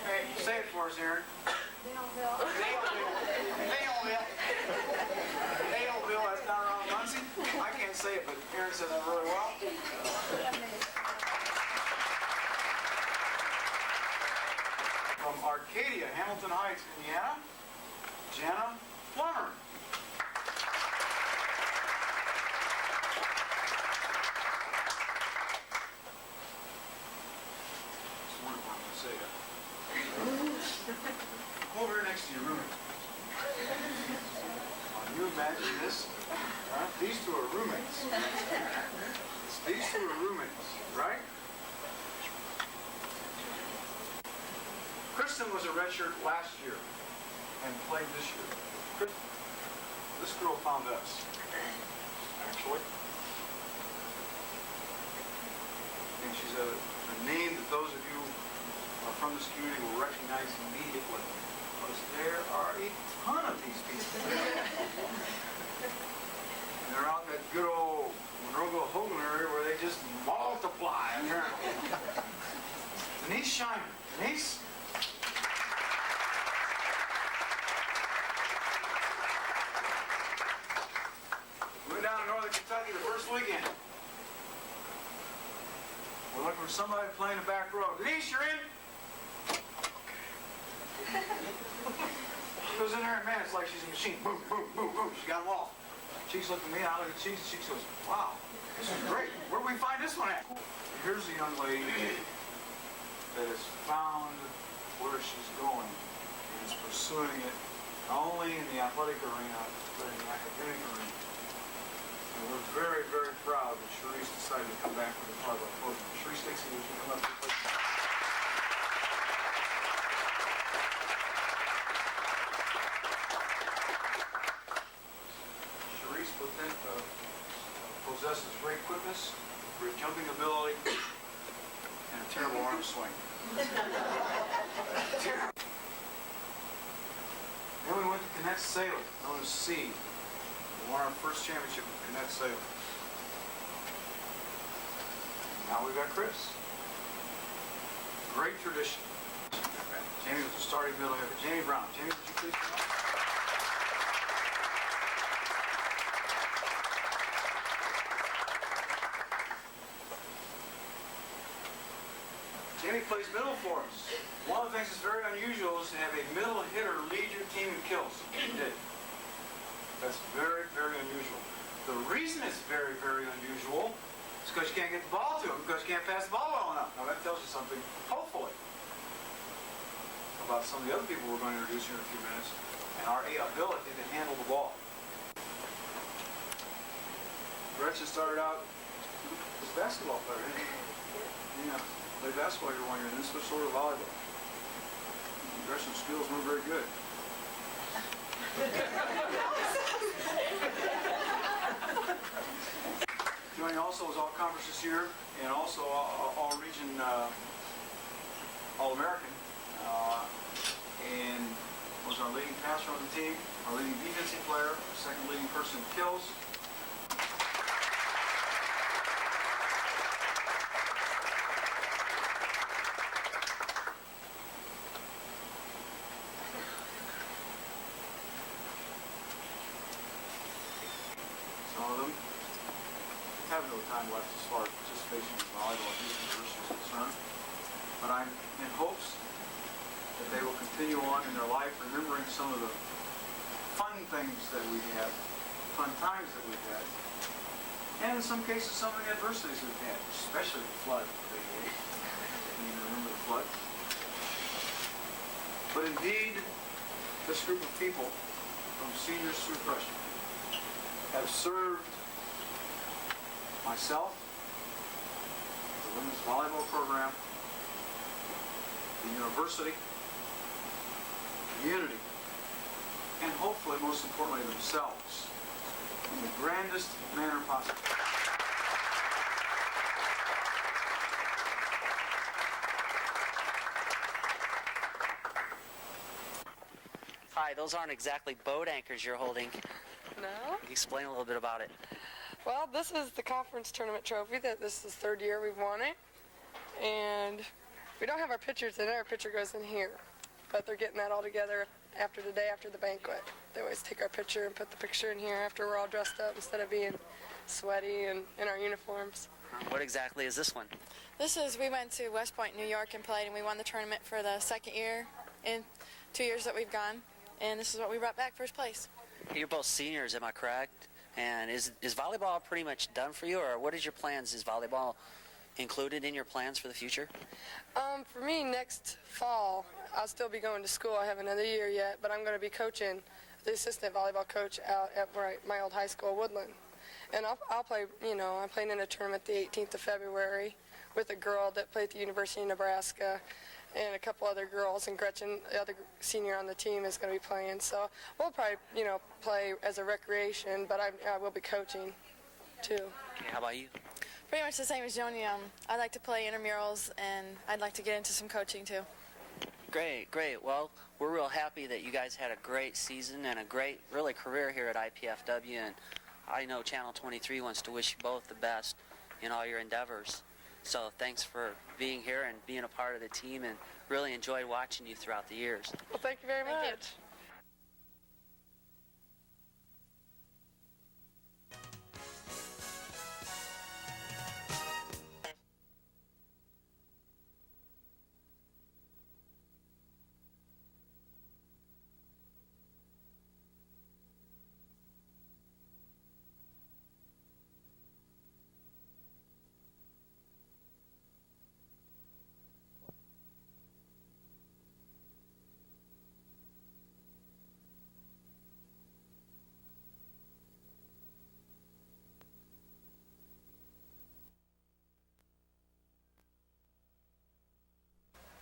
Hey, say it for us, Aaron. Daleville. Daleville, that's not around Muncie. I can't say it, but Aaron says it really well. From Arcadia, Hamilton Heights, Indiana, Jana Plummer. Say imagine this? These two are roommates. These two are roommates, right? Kristen was a redshirt last year and played this year. This girl found us, actually. And she's a name that those of you who are from this community will recognize immediately, because there are a ton of these people. And they're out in that good old Monroeville Hogan area where they just multiply, apparently. Denise Scheimer. Denise? We went down to northern Kentucky the first weekend. We're looking for somebody to play in the back row. Denise, you're in? She goes in there and man, it's like she's a machine. Boom, boom, boom, boom. She got them all. Cheeks looking at me, I look at Cheeks, and Cheeks goes, wow, this is great. Where do we find this one at? Here's a young lady that has found where she's going and is pursuing it, not only in the athletic arena, but in the academic arena. And we're very, very proud that Sharice decided to come back with a part of our program. Sharice Dixie, would you come up and play? Sharice possesses great quickness, great jumping ability, and a terrible arm swing. Then we went to Cadet Sailor, known as C. We won our first championship with Cadet Sailor. Now we've got Chris. Great tradition. Jamie was the starting middle hitter. Jamie Brown. Jamie, would you please come up? Jamie plays middle for us. One of the things that's very unusual is to have a middle hitter lead your team in kills. He did. That's very, very unusual. The reason it's very, very unusual is because you can't get the ball to him, because you can't pass the ball well enough. Now that tells you something, hopefully, about some of the other people we're going to introduce here in a few minutes and our ability to handle the ball. Gretchen started out as a basketball player, didn't he? Yeah. Played basketball here 1 year, and then switched over to volleyball. Gretchen's skills weren't very good. Joining also was all conference this year, and also all region All-American, and was our leading passer on the team, our leading defensive player, our second leading person in kills. Some of them have no time left as far as participation in volleyball at Houston University is concerned, but I'm in hopes that they will continue on in their life remembering some of the fun things that we had, fun times that we've had, and in some cases some of the adversities we've had, especially the flood of '88. You remember the flood? But indeed, this group of people, from seniors through freshmen, have served myself, the women's volleyball program, the university, community, and hopefully, most importantly, themselves in the grandest manner possible. Hi, those aren't exactly boat anchors you're holding. No? Explain a little bit about it. Well, this is the conference tournament trophy. This is the third year we've won it. And we don't have our pictures in it. Our picture goes in here. But they're getting that all together after the day after the banquet. They always take our picture and put the picture in here after we're all dressed up instead of being sweaty and in our uniforms. What exactly is this one? We went to West Point, New York and played, and we won the tournament for the second year in 2 years that we've gone. And this is what we brought back, first place. You're both seniors, am I correct? And is volleyball pretty much done for you, or what is your plans? Is volleyball included in your plans for the future? For me, next fall, I'll still be going to school. I have another year yet, but I'm going to be coaching the assistant volleyball coach out at my old high school, Woodland. And I'll play, I'm playing in a tournament the 18th of February with a girl that played at the University of Nebraska and a couple other girls, and Gretchen, the other senior on the team, is going to be playing. So we'll probably, play as a recreation, but I will be coaching too. Okay, how about you? Pretty much the same as Joni. I like to play intramurals, and I'd like to get into some coaching too. Great. Well, we're real happy that you guys had a great season and a great, really, career here at IPFW, and I know Channel 23 wants to wish you both the best in all your endeavors. So thanks for being here and being a part of the team, and really enjoyed watching you throughout the years. Well, thank you very much.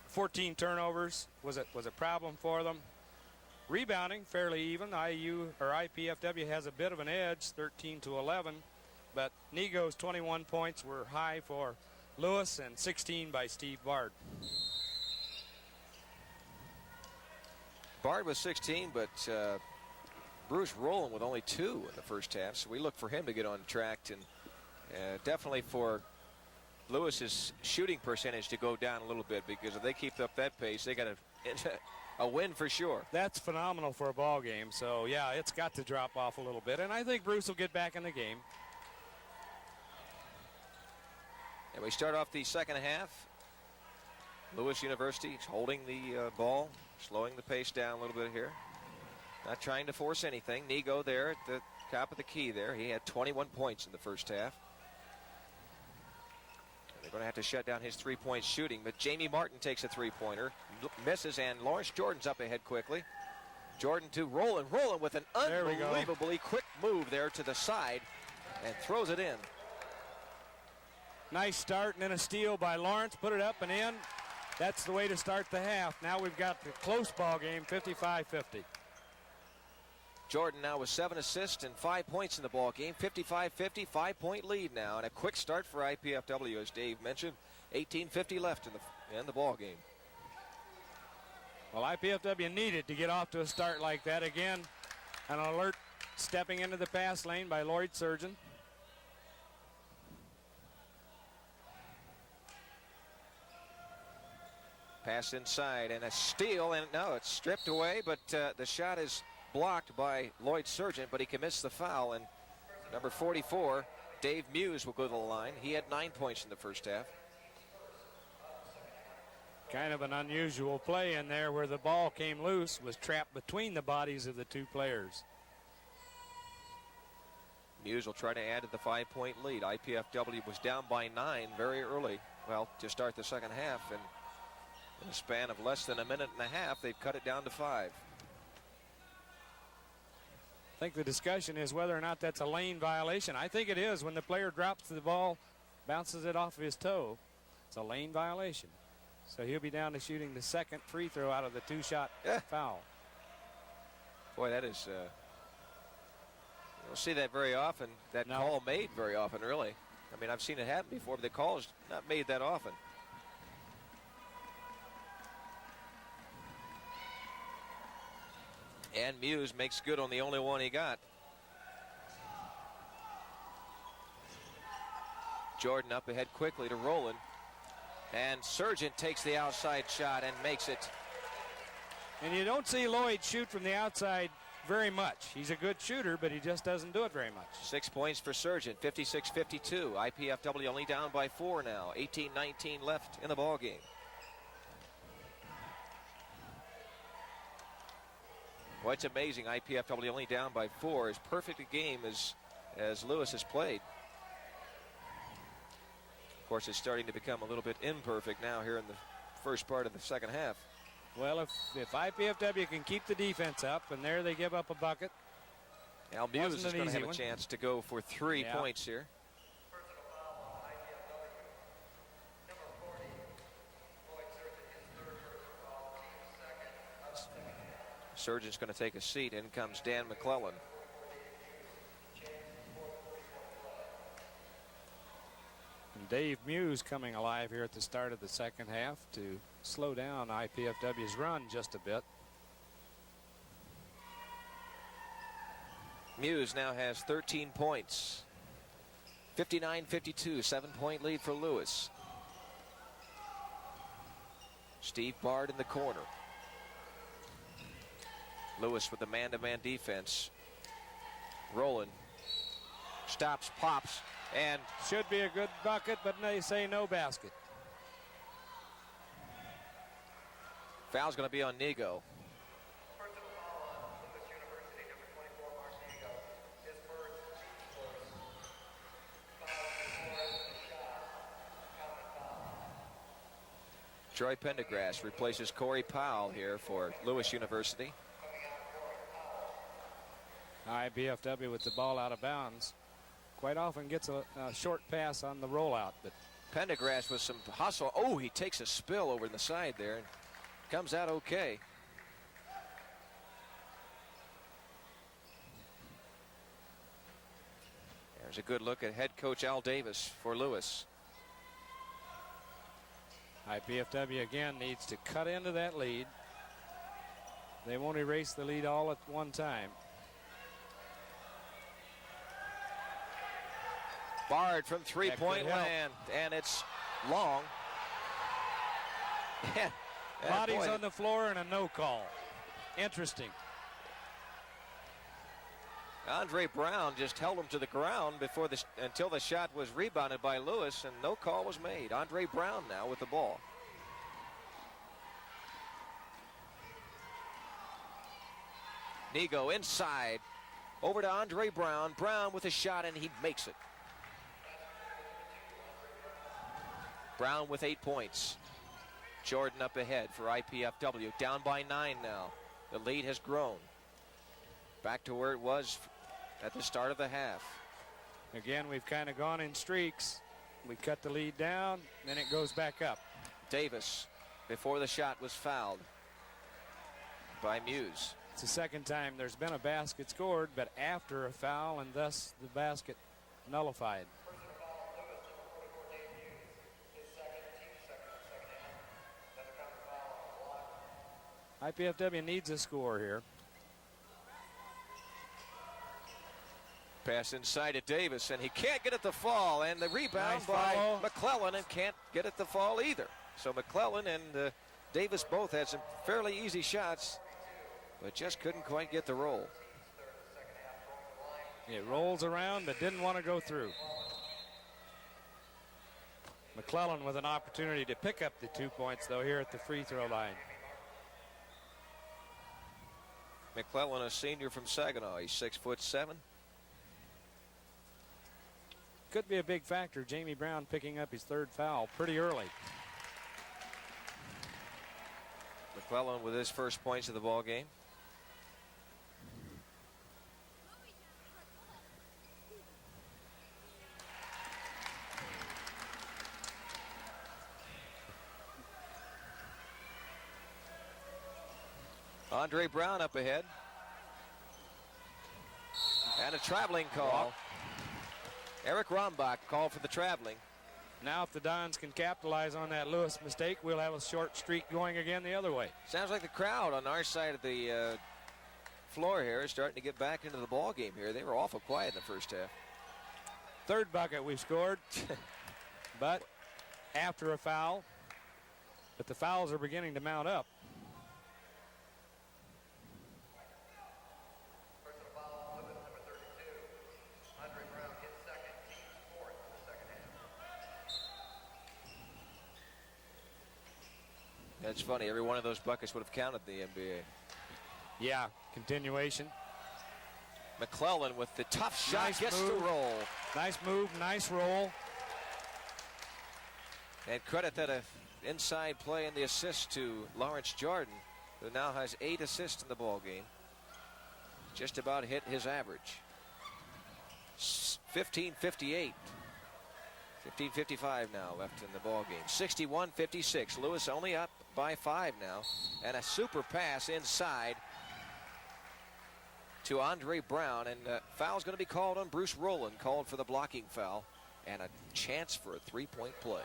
14 turnovers was a problem for them. Rebounding fairly even. IPFW has a bit of an edge, 13-11, but Nego's 21 points were high for Lewis and 16 by Steve Bard. Bard was 16, but Bruce Rowland with only 2 in the first half, so we look for him to get on track, and definitely for Lewis's shooting percentage to go down a little bit, because if they keep up that pace, they got a win for sure. That's phenomenal for a ball game. So yeah, it's got to drop off a little bit, and I think Bruce will get back in the game. And we start off the second half. Lewis University is holding the ball, slowing the pace down a little bit here. Not trying to force anything. Nego there at the top of the key there. He had 21 points in the first half. They're going to have to shut down his three-point shooting, but Jamie Martin takes a three-pointer, misses, and Lawrence Jordan's up ahead quickly. Jordan to Rowland with an unbelievably quick move there to the side and throws it in. Nice start, and then a steal by Lawrence. Put it up and in. That's the way to start the half. Now we've got the close ball game, 55-50. Jordan now with 7 assists and 5 points in the ball game. 55-50, 5-point lead now, and a quick start for IPFW, as Dave mentioned. 18:50 left in the ball game. Well, IPFW needed to get off to a start like that. Again, an alert stepping into the pass lane by Lloyd Surgeon. Pass inside and a steal, and no, it's stripped away, but the shot is blocked by Lloyd Surgeon, but he commits the foul, and number 44, Dave Muse, will go to the line. He had 9 points in the first half. Kind of an unusual play in there where the ball came loose, was trapped between the bodies of the two players. Muse will try to add to the 5-point lead. IPFW was down by 9 very early, well, to start the second half, and in a span of less than a minute and a half, they've cut it down to 5. I think the discussion is whether or not that's a lane violation. I think it is. When the player drops the ball, bounces it off of his toe, it's a lane violation. So he'll be down to shooting the second free throw out of the two-shot foul. Boy, that is, you don't see that very often, that call made very often, really. I mean, I've seen it happen before, but the call is not made that often. And Muse makes good on the only one he got. Jordan up ahead quickly to Rowland. And Sargent takes the outside shot and makes it. And you don't see Lloyd shoot from the outside very much. He's a good shooter, but he just doesn't do it very much. 6 points for Sargent, 56-52. IPFW only down by 4 now. 18-19 left in the ball game. Well, it's amazing. IPFW only down by 4. As perfect a game as Lewis has played. Of course, it's starting to become a little bit imperfect now here in the first part of the second half. Well, if IPFW can keep the defense up, and there they give up a bucket. Al Muse is Wasn't an going to easy have a one. chance to go for 3 points here. Surgeon's going to take a seat. In comes Dan McClellan. And Dave Muse coming alive here at the start of the second half to slow down IPFW's run just a bit. Muse now has 13 points. 59-52, 7-point lead for Lewis. Steve Bard in the corner. Lewis with the man-to-man defense. Rolling. Stops, pops, and Should be a good bucket, but they say no basket. foul's going to be on Nego. Troy Pendergrass replaces Corey Powell here for Lewis University. IPFW with the ball out of bounds. Quite often gets a short pass on the rollout, but Pendergrass with some hustle. Oh, he takes a spill over the side there and comes out okay. There's a good look at head coach Al Davis for Lewis. IPFW again needs to cut into that lead. They won't erase the lead all at one time. Bard from three-point That could help. land, and it's long. Bodies boy, on the floor and a no call. Interesting. Andre Brown just held him to the ground until the shot was rebounded by Lewis, and no call was made. Andre Brown now with the ball. Nego inside, over to Andre Brown. Brown with a shot, and he makes it. Brown with 8 points. Jordan up ahead for IPFW, down by 9 now. The lead has grown. Back to where it was at the start of the half. Again, we've kind of gone in streaks. We cut the lead down, then it goes back up. Davis, before the shot, was fouled by Muse. It's the second time there's been a basket scored, but after a foul, and thus the basket nullified. IPFW needs a score here. Pass inside to Davis, and he can't get it to fall, and the rebound Nice by follow. McClellan, and can't get it to fall either. So McClellan and Davis both had some fairly easy shots, but just couldn't quite get the roll. It rolls around, but didn't want to go through. McClellan with an opportunity to pick up the 2 points, though, here at the free throw line. McClellan, a senior from Saginaw. He's 6'7". Could be a big factor. Jamie Brown picking up his third foul pretty early. McClellan with his first points of the ball game. Andre Brown up ahead. And a traveling call. Eric Rombach called for the traveling. Now if the Dons can capitalize on that Lewis mistake, we'll have a short streak going again the other way. Sounds like the crowd on our side of the floor here is starting to get back into the ball game here. They were awful quiet in the first half. Third bucket we've scored, but after a foul. But the fouls are beginning to mount up. That's funny. Every one of those buckets would have counted in the NBA. Yeah, continuation. McClellan with the tough shot, Nice gets move. the roll. Nice move, nice roll. And credit that inside play and the assist to Lawrence Jordan, who now has 8 assists in the ball game. Just about hit his average. 15:58. 15:55 now left in the ball game. 61-56. Lewis only up by 5 now. And a super pass inside to Andre Brown. And foul's going to be called on Bruce Rowland. Called for the blocking foul. And a chance for a 3-point play.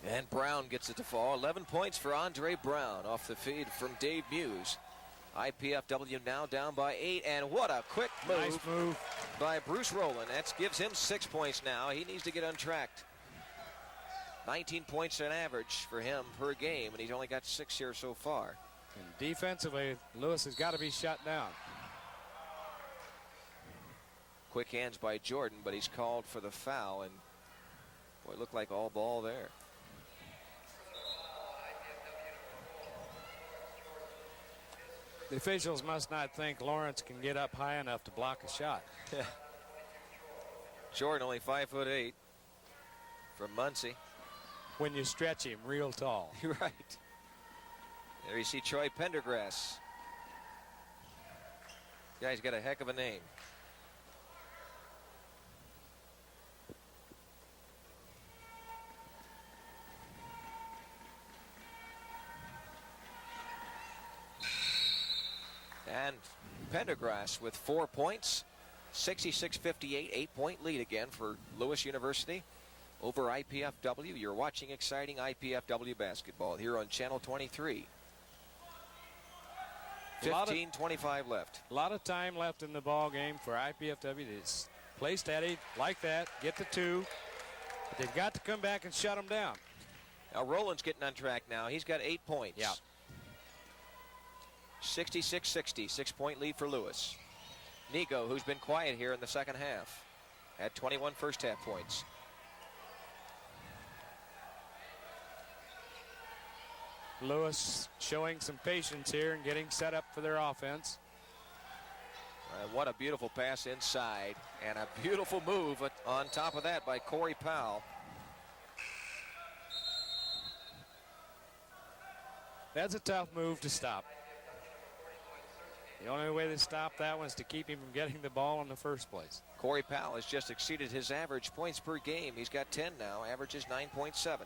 And Brown gets it to fall. 11 points for Andre Brown off the feed from Dave Muse. IPFW now down by 8, and what a quick move, Nice move by Bruce Rowland. That gives him 6 points now. He needs to get untracked. 19 points on average for him per game, and he's only got 6 here so far. And defensively, Lewis has got to be shut down. Quick hands by Jordan, but he's called for the foul, and boy, it looked like all ball there. The officials must not think Lawrence can get up high enough to block a shot. Jordan only 5'8" from Muncie. When you stretch him real tall. You're right. There you see Troy Pendergrass. Guy's got a heck of a name. And Pendergrass with 4 points. 66-58, 8-point lead again for Lewis University over IPFW. You're watching exciting IPFW basketball here on Channel 23. 15:25 left. A lot of time left in the ball game for IPFW to play steady like that, get the 2. But they've got to come back and shut them down. Now Rowland's getting on track now. He's got 8 points. Yeah. 66-60, 6-point lead for Lewis. Nigo, who's been quiet here in the second half, had 21 first half points. Lewis showing some patience here and getting set up for their offense. What a beautiful pass inside, and a beautiful move on top of that by Corey Powell. That's a tough move to stop. The only way to stop that one is to keep him from getting the ball in the first place. Corey Powell has just exceeded his average points per game. He's got 10 now, averages 9.7.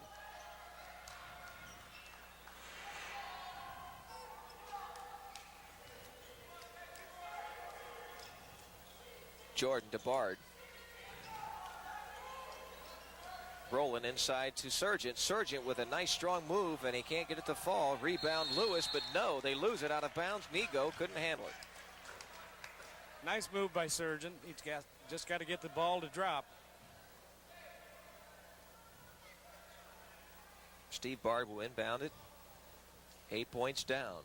Jordan to Bard. Rowland inside to Sargent. Sargent with a nice strong move, and he can't get it to fall. Rebound Lewis, but no, they lose it out of bounds. Nigo couldn't handle it. Nice move by Sargent. He's just got to get the ball to drop. Steve Bard will inbound it. 8 points down.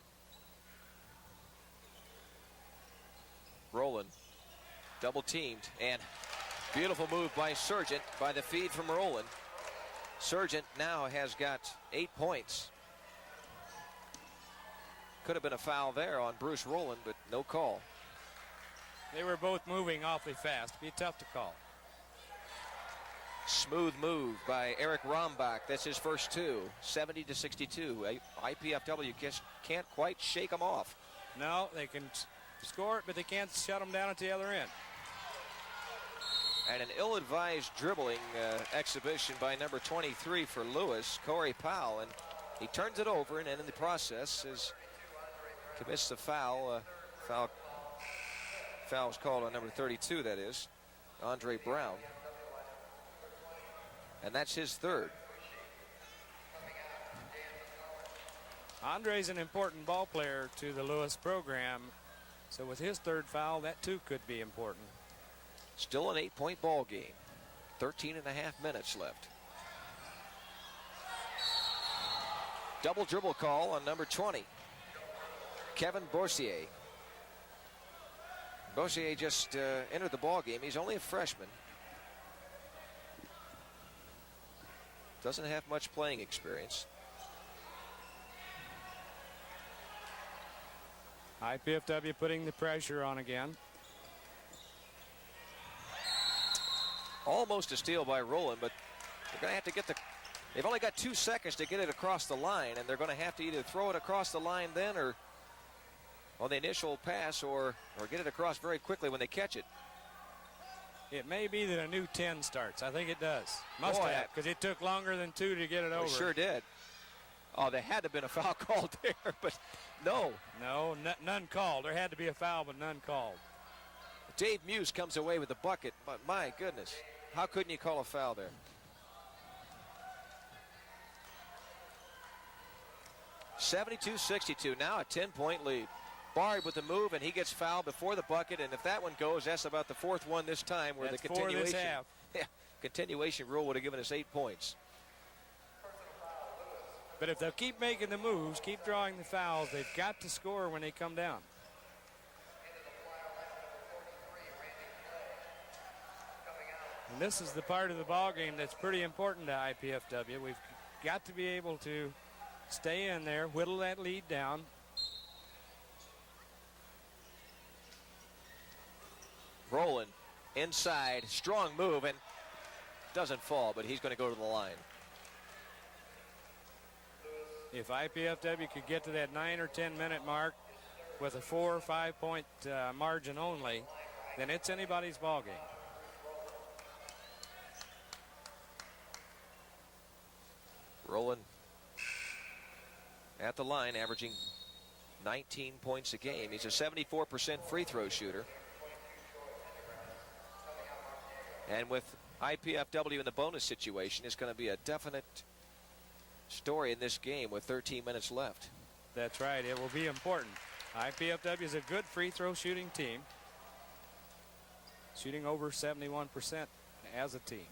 Rowland double teamed, and beautiful move by Sargent by the feed from Rowland. Sargent now has got 8 points. Could have been a foul there on Bruce Rowland, but no call. They were both moving awfully fast. Be tough to call. Smooth move by Eric Rombach. That's his first 2. 70-62. IPFW can't quite shake them off. No, they can score it, but they can't shut them down at the other end. And an ill-advised dribbling exhibition by number 23 for Lewis, Corey Powell, and he turns it over, and in the process commits the foul. Foul's called on number 32, that is, Andre Brown. And that's his 3rd. Andre's an important ball player to the Lewis program, so with his 3rd foul, that too could be important. Still an 8-point ball game. 13.5 minutes left. Double dribble call on number 20, Kevin Boursier. Boursier just entered the ball game. He's only a freshman. Doesn't have much playing experience. IPFW putting the pressure on again. Almost a steal by Rowland, but they're going to have to get they've only got 2 seconds to get it across the line, and they're going to have to either throw it across the line then or on the initial pass or get it across very quickly when they catch it. It may be that a new 10 starts. I think it does. Must have, because it took longer than 2 to get it over. It sure did. Oh, there had to have been a foul called there, but no. No, none called. There had to be a foul, but none called. Dave Muse comes away with the bucket, but my goodness, how couldn't you call a foul there? (72-62). Now a 10-point lead. Bard with the move, and he gets fouled before the bucket. And if that one goes, that's about the 4th one this time, where that's the continuation, this half. Yeah, continuation rule would have given us 8 points. But if they'll keep making the moves, keep drawing the fouls, they've got to score when they come down. And this is the part of the ball game that's pretty important to IPFW. We've got to be able to stay in there, whittle that lead down. Rowland inside, strong move, and doesn't fall, but he's going to go to the line. If IPFW could get to that 9 or 10 minute mark with a 4 or 5 point margin only, then it's anybody's ball game. Rowland at the line, averaging 19 points a game. He's a 74% free throw shooter. And with IPFW in the bonus situation, it's going to be a definite story in this game with 13 minutes left. That's right. It will be important. IPFW is a good free throw shooting team, shooting over 71% as a team.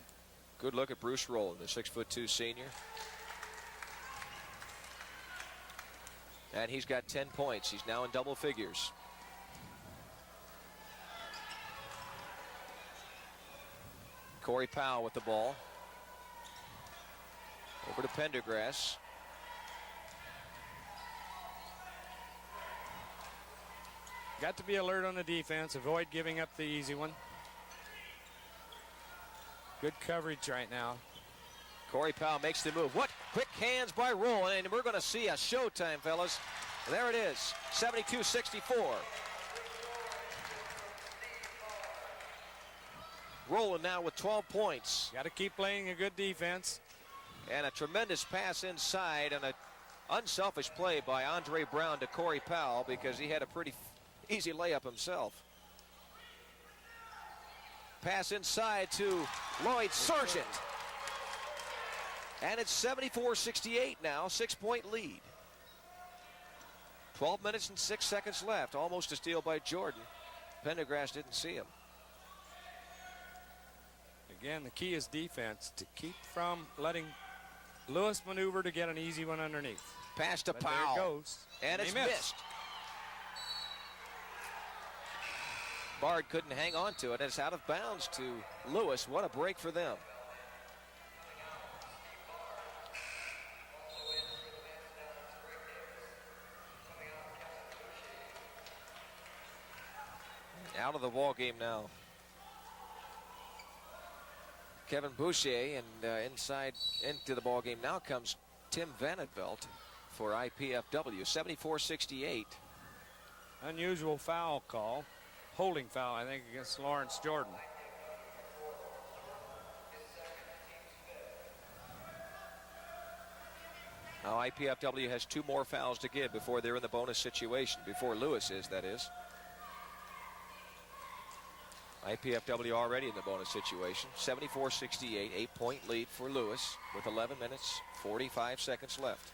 Good look at Bruce Rowland, the 6'2" senior. And he's got 10 points. He's now in double figures. Corey Powell with the ball. Over to Pendergrass. Got to be alert on the defense. Avoid giving up the easy one. Good coverage right now. Corey Powell makes the move. What quick hands by Rowland, and we're going to see a showtime, fellas. There it is, 72-64. Rowland now with 12 points. Got to keep playing a good defense. And a tremendous pass inside and an unselfish play by Andre Brown to Corey Powell because he had a pretty easy layup himself. Pass inside to Lloyd Sargent. And it's 74-68 now, 6-point lead. 12 minutes and 6 seconds left. Almost a steal by Jordan. Pendergrass didn't see him. Again, the key is defense, to keep from letting Lewis maneuver to get an easy one underneath. Pass to But Powell. there it goes. And it's missed. Bard couldn't hang on to it. It's out of bounds to Lewis. What a break for them. Out of the ball game now. Kevin Boucher, and inside into the ball game now comes Tim Vandenvelt for IPFW. 74-68. Unusual foul call. Holding foul, I think, against Lawrence Jordan. Now IPFW has 2 more fouls to give before they're in the bonus situation. Before Lewis is, that is. IPFW already in the bonus situation. 74-68, 8-point lead for Lewis with 11 minutes, 45 seconds left.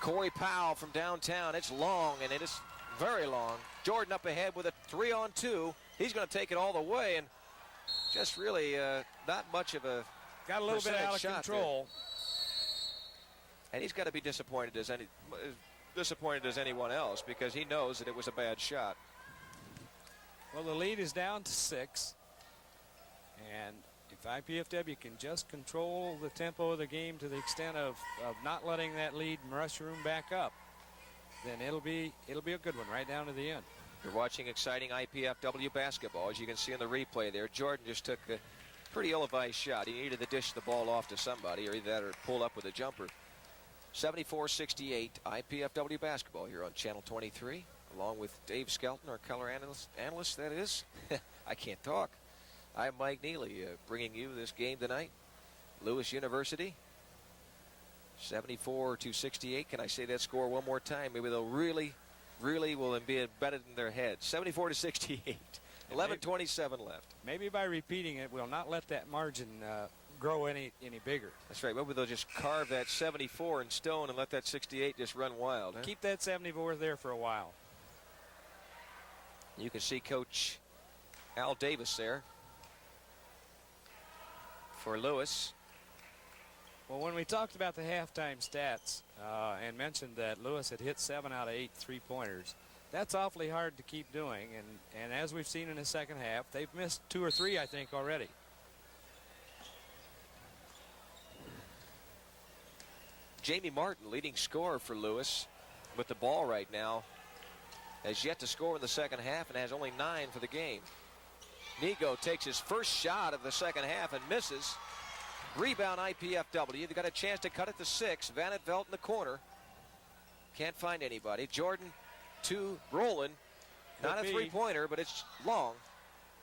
Corey Powell from downtown. It's long, and it is very long. Jordan up ahead with a 3-on-2. He's going to take it all the way, and just really not much of a got a little bit out of control. There. And he's got to be disappointed as anyone else because he knows that it was a bad shot. Well, the lead is down to 6. And if IPFW can just control the tempo of the game to the extent of not letting that lead mushroom back up, then it'll be a good one right down to the end. You're watching exciting IPFW basketball. As you can see in the replay there, Jordan just took a pretty ill-advised shot. He needed to dish the ball off to somebody, or either that or pull up with a jumper. 74-68 IPFW basketball here on Channel 23, along with Dave Skelton, our color analyst that is. I can't talk. I'm Mike Neely, bringing you this game tonight. Lewis University, 74-68. Can I say that score one more time? Maybe they'll really will be embedded in their head. 74-68. 11:27 left. Maybe by repeating it, we'll not let that margin grow any bigger. That's right. Maybe they'll just carve that 74 in stone and let that 68 just run wild. Huh? Keep that 74 there for a while. You can see Coach Al Davis there for Lewis. Well, when we talked about the halftime stats and mentioned that Lewis had hit 7 out of 8 3-pointers, that's awfully hard to keep doing. And as we've seen in the second half, they've missed 2 or 3, I think, already. Jamie Martin, leading scorer for Lewis, with the ball right now, has yet to score in the second half and has only 9 for the game. Nigo takes his first shot of the second half and misses. Rebound IPFW. They've got a chance to cut it to 6. Van Velt in the corner. Can't find anybody. Jordan to Roland. Not a three-pointer, but it's long.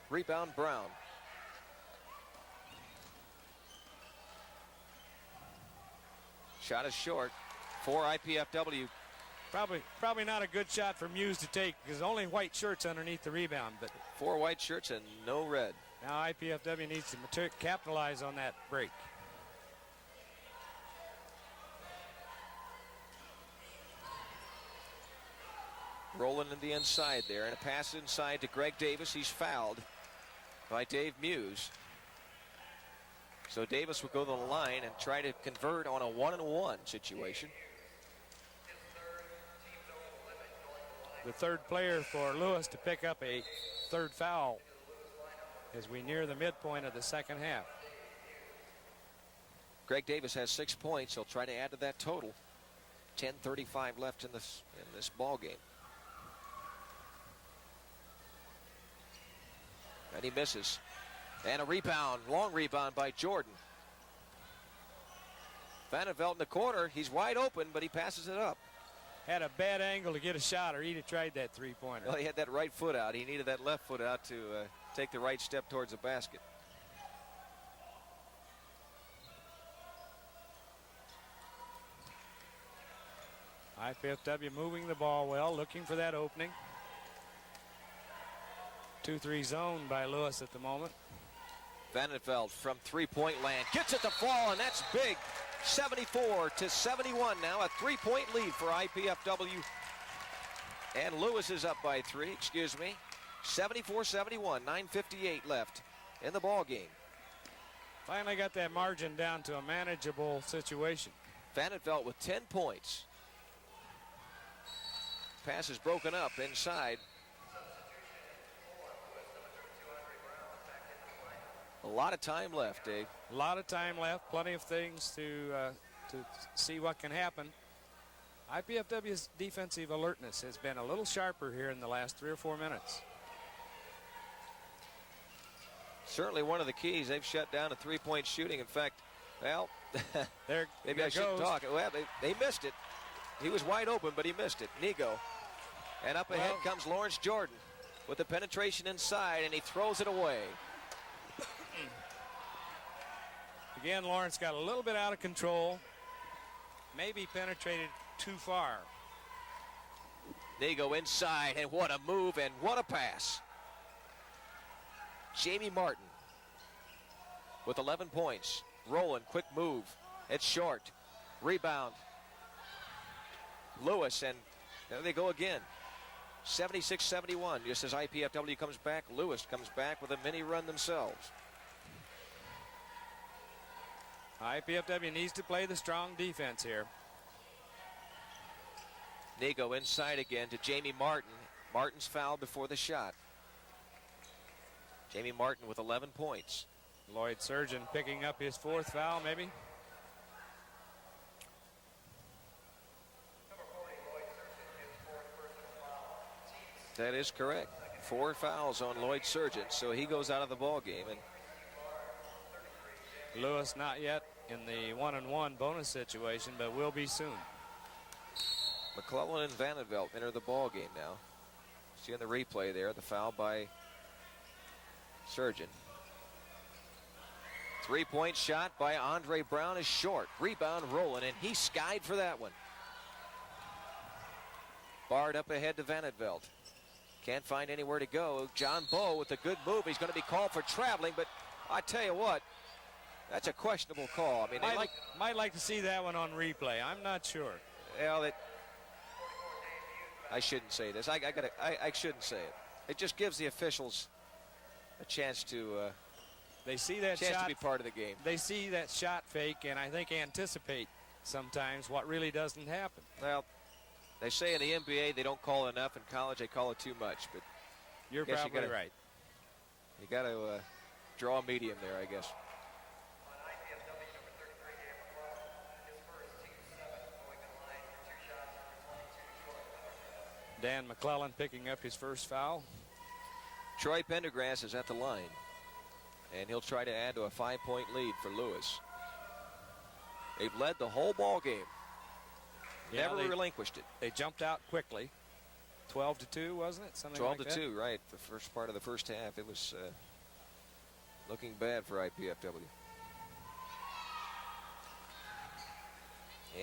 Rebound Brown. Shot is short for IPFW. Probably not a good shot for Muse to take because only white shirts underneath the rebound. But 4 white shirts and no red. Now IPFW needs to capitalize on that break. Rolling in the inside there, and a pass inside to Greg Davis. He's fouled by Dave Muse. So Davis will go to the line and try to convert on a 1-and-1 situation. The third player for Lewis to pick up a third foul as we near the midpoint of the second half. Greg Davis has 6 points. He'll try to add to that total. 10:35 left in this ball game. And he misses. And a rebound, long rebound by Jordan. Van Velt in the corner. He's wide open, but he passes it up. Had a bad angle to get a shot, or he'd have tried that three-pointer. Well, he had that right foot out. He needed that left foot out to take the right step towards the basket. IPFW moving the ball well, looking for that opening. 2-3 zone by Lewis at the moment. Van Velt from three-point land gets it to fall, and that's big. 74-71 now, a 3-point lead for IPFW. And Lewis is up by 3, 74-71, 9:58 left in the ball game. Finally got that margin down to a manageable situation. Van Velt with 10 points. Pass is broken up inside. A lot of time left, Dave. A lot of time left. Plenty of things to see what can happen. IPFW's defensive alertness has been a little sharper here in the last 3 or 4 minutes. Certainly one of the keys. They've shut down a three-point shooting. In fact, well, maybe I shouldn't talk. Well, they missed it. He was wide open, but he missed it. Nigo. And up ahead comes Lawrence Jordan with the penetration inside, and he throws it away. Again, Lawrence got a little bit out of control. Maybe penetrated too far. Nigo inside, and what a move and what a pass. Jamie Martin with 11 points. Rolling, quick move. It's short. Rebound. Lewis, and there they go again. 76-71. Just as IPFW comes back, Lewis comes back with a mini run themselves. IPFW needs to play the strong defense here. Nigo inside again to Jamie Martin. Martin's fouled before the shot. Jamie Martin with 11 points. Lloyd Surgeon picking up his 4th foul, maybe. That is correct. 4 fouls on Lloyd Surgeon, so he goes out of the ball game. And Lewis not yet in the 1-on-1 bonus situation, but will be soon. McClellan and Vanderbilt enter the ball game now. See in the replay there, the foul by Surgeon. 3-point shot by Andre Brown is short. Rebound rolling, and he skied for that one. Barred up ahead to Vanderbilt. Can't find anywhere to go. John Bowe with a good move. He's going to be called for traveling, but I tell you what, that's a questionable call. I mean, might like to see that one on replay. I'm not sure. Well, I shouldn't say this. I shouldn't say it. It just gives the officials a chance to. They see that chance shot to be part of the game. They see that shot fake, and I think anticipate sometimes what really doesn't happen. Well, they say in the NBA they don't call it enough. In college they call it too much. But you're probably right. You got to draw a medium there, I guess. Dan McClellan picking up his first foul. Troy Pendergrass is at the line, and he'll try to add to a 5-point lead for Lewis. They've led the whole ball game. Yeah, Never relinquished it. They jumped out quickly. 12-2, wasn't it? Something 12 like to that? 2, right. The first part of the first half, it was looking bad for IPFW.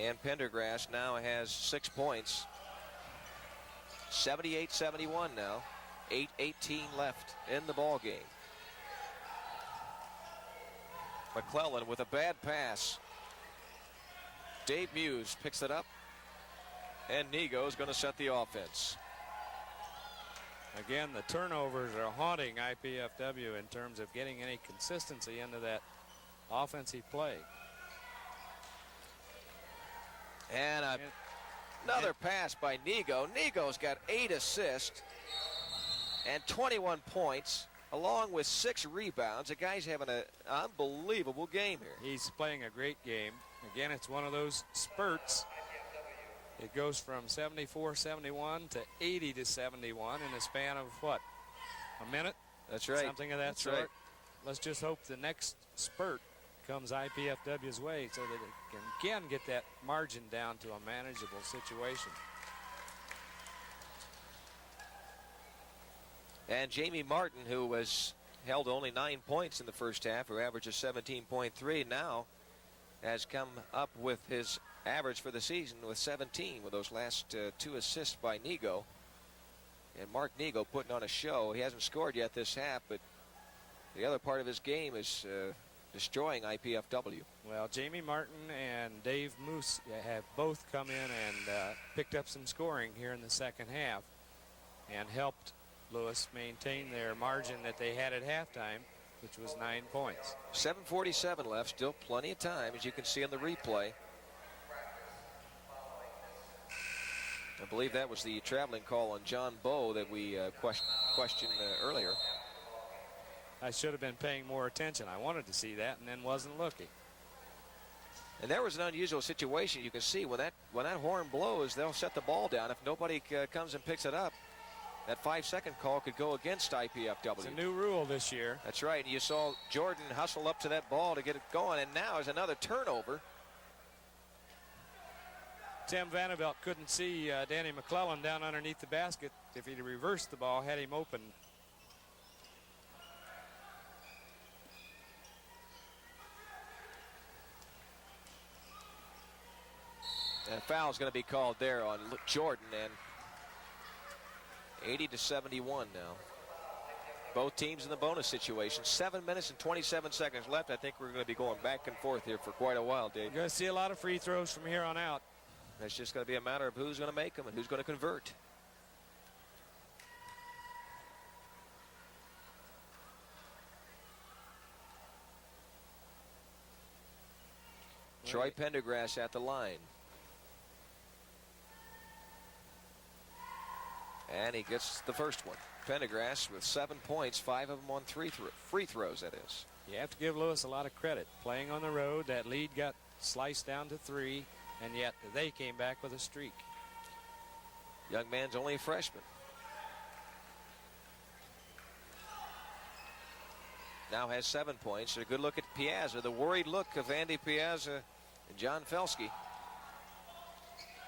And Pendergrass now has 6 points. 78-71 now. 8:18 left in the ball game. McClellan with a bad pass. Dave Muse picks it up, and Nego is going to set the offense. Again, the turnovers are haunting IPFW in terms of getting any consistency into that offensive play. And another pass by Nego. Nego's got 8 assists and 21 points, along with 6 rebounds. The guy's having an unbelievable game here. He's playing a great game. Again, it's one of those spurts. It goes from 74-71 to 80-71 in a span of what? A minute? That's right. Something of that That's sort. right. Let's just hope the next spurt comes IPFW's way so that it can again get that margin down to a manageable situation. And Jamie Martin, who was held only 9 points in the first half, who averages 17.3, now has come up with his average for the season with 17 with those last 2 assists by Nego. And Mark Nego putting on a show. He hasn't scored yet this half, but the other part of his game is destroying IPFW. Well, Jamie Martin and Dave Moose have both come in and picked up some scoring here in the second half and helped Lewis maintain their margin that they had at halftime, which was 9 points. 7:47 left, still plenty of time, as you can see in the replay. I believe that was the traveling call on John Bowe that we questioned earlier. I should have been paying more attention. I wanted to see that and then wasn't looking. And there was an unusual situation. You can see when that horn blows, they'll set the ball down. If nobody comes and picks it up, that 5-second call could go against IPFW. It's a new rule this year. That's right. And you saw Jordan hustle up to that ball to get it going, and now is another turnover. Tim Vanderbilt couldn't see Danny McClellan down underneath the basket. If he'd reversed the ball, had him open. And a foul is going to be called there on Jordan, and 80-71 now. Both teams in the bonus situation. 7 minutes and 27 seconds left. I think we're going to be going back and forth here for quite a while, Dave. You're going to see a lot of free throws from here on out. It's just going to be a matter of who's going to make them and who's going to convert. Troy Pendergrass at the line. And he gets the first one. Pendergrass with 7 points, 5 of them on free throws, that is. You have to give Lewis a lot of credit. Playing on the road, that lead got sliced down to 3, and yet they came back with a streak. Young man's only a freshman. now has 7 points. A good look at Piazza, the worried look of Andy Piazza and John Felski.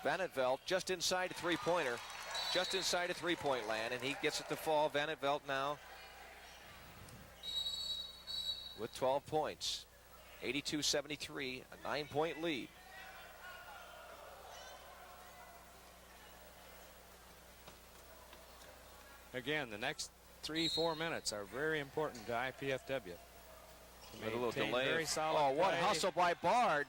Vandenveld just inside a three-pointer, just inside a three-point land, and he gets it to fall. Vandenveld now with 12 points, 82-73, a 9-point lead. Again, the next 3-4 minutes are very important to IPFW. With a little delay. Very solid oh, what play. hustle by Bard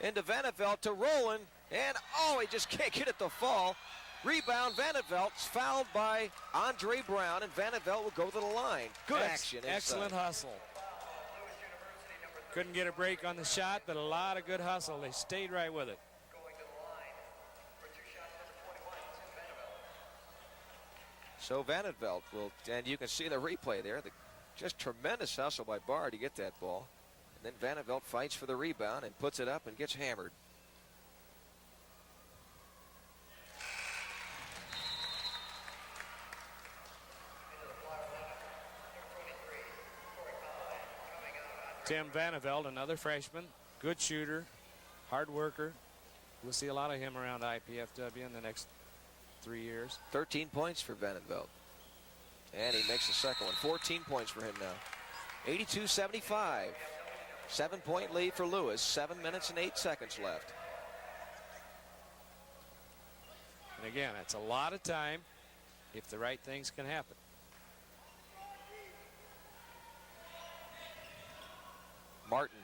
into Vandenveld to Rowland, and oh, he just can't get it to fall. Rebound, Vandenveld's fouled by Andre Brown, and Vandenveld will go to the line. Good action inside. Excellent hustle. Couldn't get a break on the shot, but a lot of good hustle. They stayed right with it. So Vandenveld will, and you can see the replay there. Just tremendous hustle by Bard to get that ball. And then Vandenveld fights for the rebound and puts it up and gets hammered. Tim Vandenveld, another freshman, good shooter, hard worker. We'll see a lot of him around IPFW in the next 3 years. 13 points for Vandenveld. And he makes the second one. 14 points for him now. 82-75. 7-point lead for Lewis. 7 minutes and 8 seconds left. And again, it's a lot of time if the right things can happen. Martin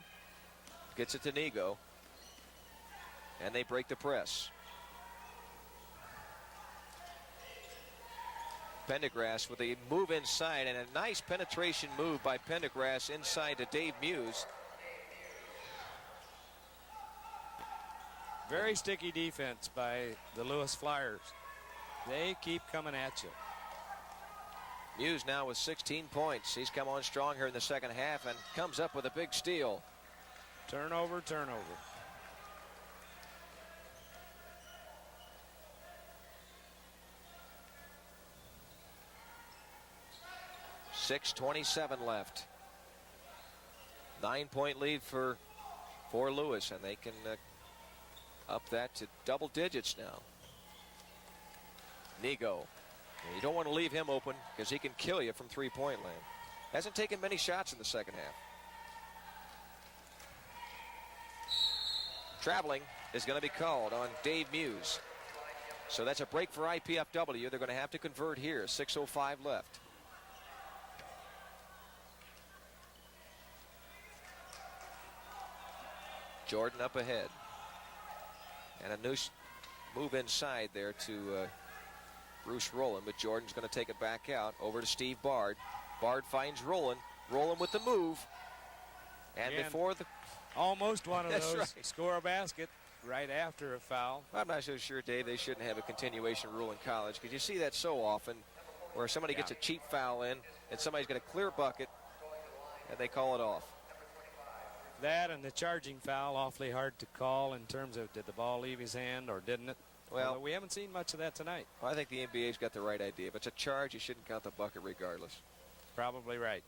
gets it to Nigo. And they break the press. Pendergrass with a move inside, and a nice penetration move by Pendergrass inside to Dave Muse. Very sticky defense by the Lewis Flyers. They keep coming at you. Muse now with 16 points. He's come on strong here in the second half and comes up with a big steal. Turnover, turnover. .6:27 left. 9-point lead for Lewis, and they can up that to double digits now. Nigo. You don't want to leave him open because he can kill you from three-point land. Hasn't taken many shots in the second half. Traveling is going to be called on Dave Muse. So that's a break for IPFW. They're going to have to convert here. 6:05 left. Jordan up ahead. And a new move inside there to Bruce Rowland, but Jordan's going to take it back out over to Steve Bard. Bard finds Rowland. Rowland with the move. And again, before the... Almost one of those. Right. Score a basket right after a foul. I'm not so sure, Dave, they shouldn't have a continuation rule in college, because you see that so often where somebody gets a cheap foul in and somebody's got a clear bucket and they call it off. That and the charging foul, awfully hard to call in terms of did the ball leave his hand or didn't it? Well, although we haven't seen much of that tonight. Well, I think the NBA's got the right idea. If it's a charge, you shouldn't count the bucket regardless. Probably right.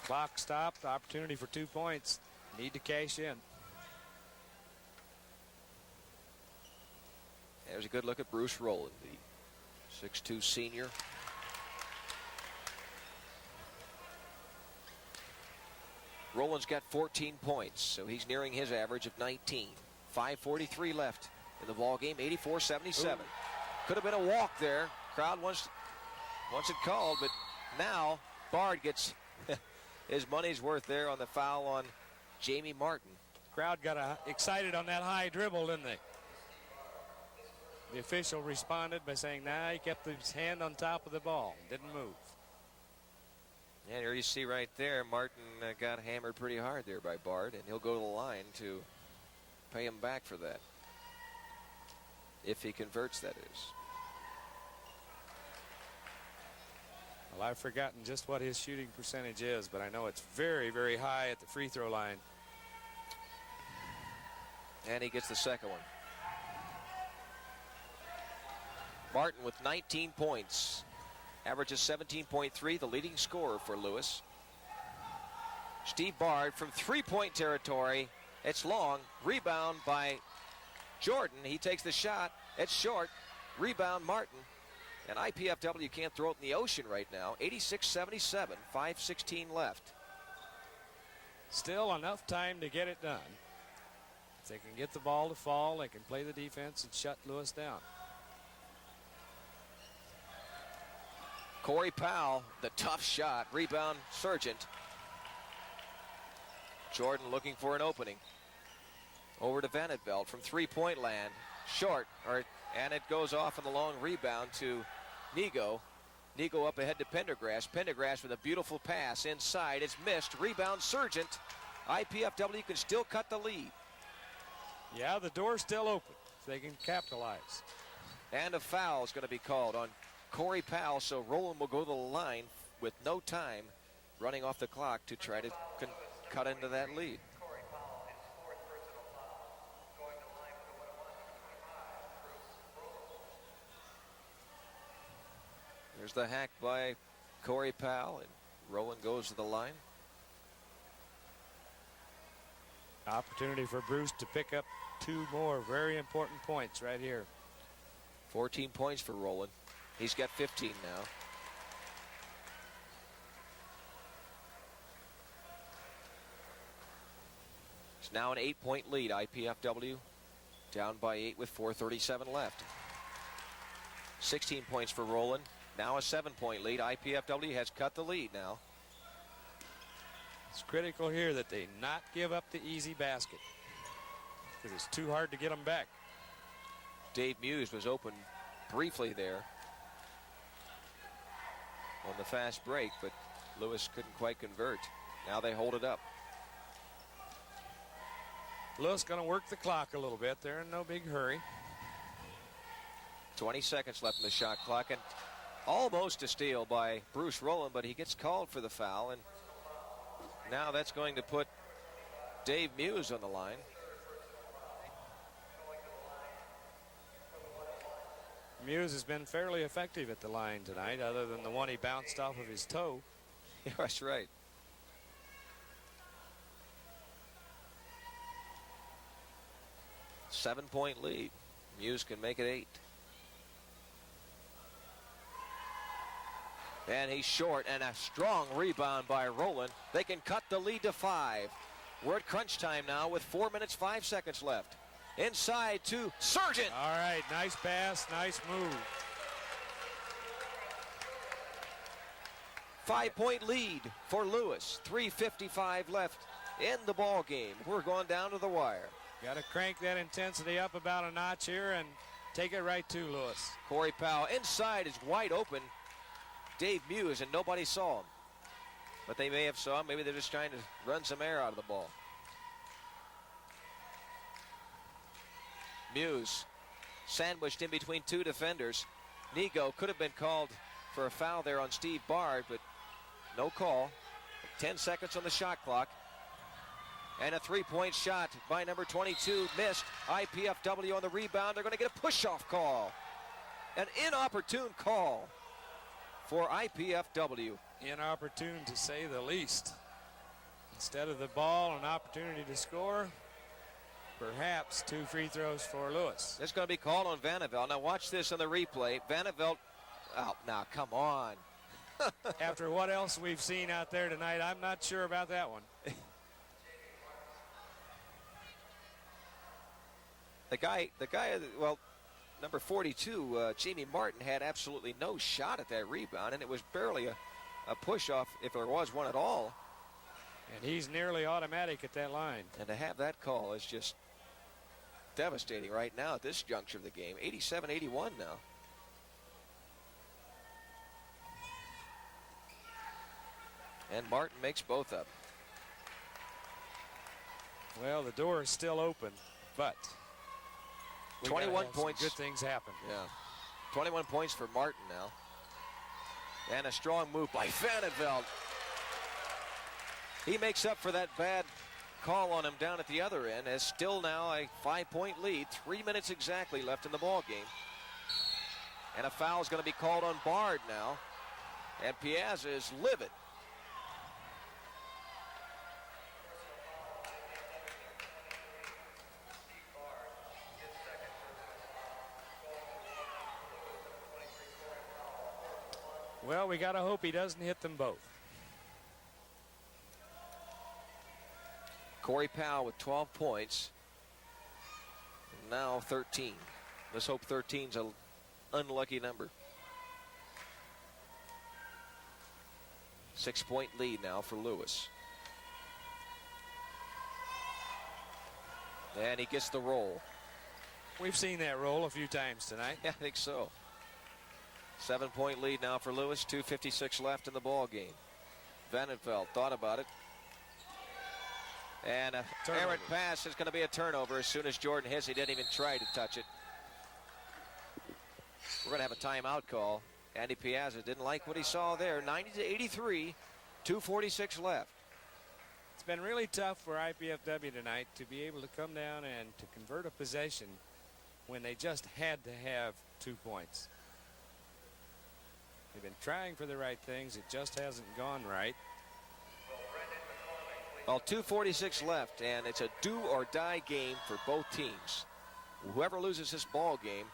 Clock stopped. Opportunity for 2 points. Need to cash in. There's a good look at Bruce Rowland, the 6'2 senior. Rowland's got 14 points, so he's nearing his average of 19. 5:43 left in the ball game. 84-77. Could have been a walk there. Crowd wants it called, but now Bard gets his money's worth there on the foul on Jamie Martin. Crowd got excited on that high dribble, didn't they? The official responded by saying, nah, he kept his hand on top of the ball, didn't move. And here you see right there, Martin got hammered pretty hard there by Bard, and he'll go to the line to pay him back for that. If he converts, that is. Well, I've forgotten just what his shooting percentage is, but I know it's very, very high at the free throw line. And he gets the second one. Martin with 19 points. averages 17.3, the leading scorer for Lewis. Steve Bard from three-point territory. It's long. Rebound by Jordan. He takes the shot. It's short. Rebound Martin. And IPFW can't throw it in the ocean right now. 86-77, 5:16 left. Still enough time to get it done. If they can get the ball to fall, they can play the defense and shut Lewis down. Corey Powell, the tough shot. Rebound Sargent. Jordan looking for an opening. Over to Vandenveld from three-point land. Short, and it goes off on the long rebound to Nigo. Nigo up ahead to Pendergrass. Pendergrass with a beautiful pass inside. It's missed. Rebound Sargent. IPFW can still cut the lead. Yeah, the door's still open. If they can capitalize. And a foul is going to be called on Corey Powell, so Rowland will go to the line with no time running off the clock to try to cut into that lead. There's the hack by Corey Powell, and Rowland goes to the line. Opportunity for Bruce to pick up 2 more very important points right here. 14 points for Rowland. He's got 15 now. It's now an 8-point lead. IPFW down by 8 with 4:37 left. 16 points for Rowland. Now a 7-point lead. IPFW has cut the lead now. It's critical here that they not give up the easy basket, because it's too hard to get them back. Dave Muse was open briefly there on the fast break, but Lewis couldn't quite convert. Now they hold it up. Lewis going to work the clock a little bit. They're in no big hurry. 20 seconds left in the shot clock, and almost a steal by Bruce Rowland, but he gets called for the foul, and now that's going to put Dave Muse on the line. Muse has been fairly effective at the line tonight, other than the one he bounced off of his toe. Yeah, that's right. Seven-point lead. Muse can make it 8. And he's short, and a strong rebound by Rowland. They can cut the lead to 5. We're at crunch time now with 4 minutes, 5 seconds left. Inside to Sargent. All right, nice pass, nice move. 5-point lead for Lewis. 3:55 left in the ball game. We're going down to the wire. Got to crank that intensity up about a notch here and take it right to Lewis. Corey Powell inside is wide open. Dave Muse, and nobody saw him. But they may have saw him. Maybe they're just trying to run some air out of the ball. Muse sandwiched in between 2 defenders. Nigo could have been called for a foul there on Steve Bard, but no call. 10 seconds on the shot clock. And a 3-point shot by number 22 missed. IPFW on the rebound. They're going to get a push-off call. An inopportune call for IPFW. Inopportune, to say the least. Instead of the ball, an opportunity to score. Perhaps 2 free throws for Lewis. It's going to be called on Vandenveld. Now watch this on the replay. Vandenveld, oh, now come on. After what else we've seen out there tonight, I'm not sure about that one. The guy, well, number 42, Jamie Martin, had absolutely no shot at that rebound, and it was barely a push-off, if there was one at all. And he's nearly automatic at that line. And to have that call is just devastating right now at this juncture of the game. 87-81 now. And Martin makes both up. Well, the door is still open, but 21 points. Good things happen. Yeah. 21 points for Martin now. And a strong move by Vandenveld. He makes up for that bad call on him down at the other end, as still now a 5-point lead. 3 minutes exactly left in the ball game. And a foul is going to be called on Bard now. And Piazza is livid. Well, we got to hope he doesn't hit them both. Corey Powell with 12 points. Now 13. Let's hope 13's an unlucky number. 6-point lead now for Lewis. And he gets the roll. We've seen that roll a few times tonight. Yeah, I think so. 7-point lead now for Lewis. 2:56 left in the ball game. Vandenveld thought about it. And an errant pass is going to be a turnover as soon as Jordan hits. He didn't even try to touch it. We're going to have a timeout call. Andy Piazza didn't like what he saw there. 90-83, 2:46 left. It's been really tough for IPFW tonight to be able to come down and to convert a possession when they just had to have 2 points. They've been trying for the right things. It just hasn't gone right. Well, 2:46 left, and it's a do-or-die game for both teams. Whoever loses this ball game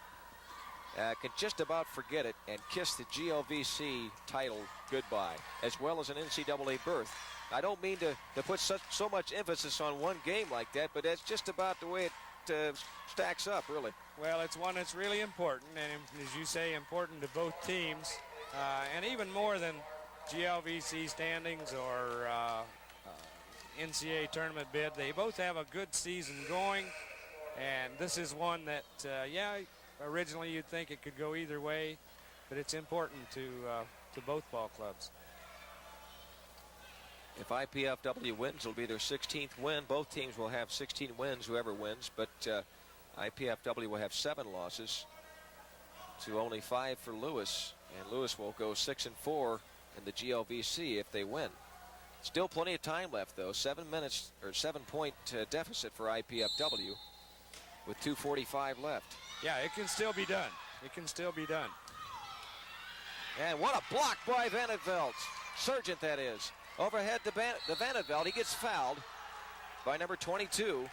can just about forget it and kiss the GLVC title goodbye, as well as an NCAA berth. I don't mean to put so much emphasis on one game like that, but that's just about the way it stacks up, really. Well, it's one that's really important, and as you say, important to both teams, and even more than GLVC standings or NCAA tournament bid. They both have a good season going, and this is one that, yeah, originally you'd think it could go either way, but it's important to both ball clubs. If IPFW wins, it'll be their 16th win. Both teams will have 16 wins, whoever wins, but IPFW will have 7 losses to only 5 for Lewis, and Lewis will go 6-4 in the GLVC if they win. Still plenty of time left, though. 7 minutes or 7-point deficit for IPFW with 2:45 left. Yeah, it can still be done. It can still be done. And what a block by Vandenveld. Sargent, that is. Overhead to Vandenveld. He gets fouled by number 22,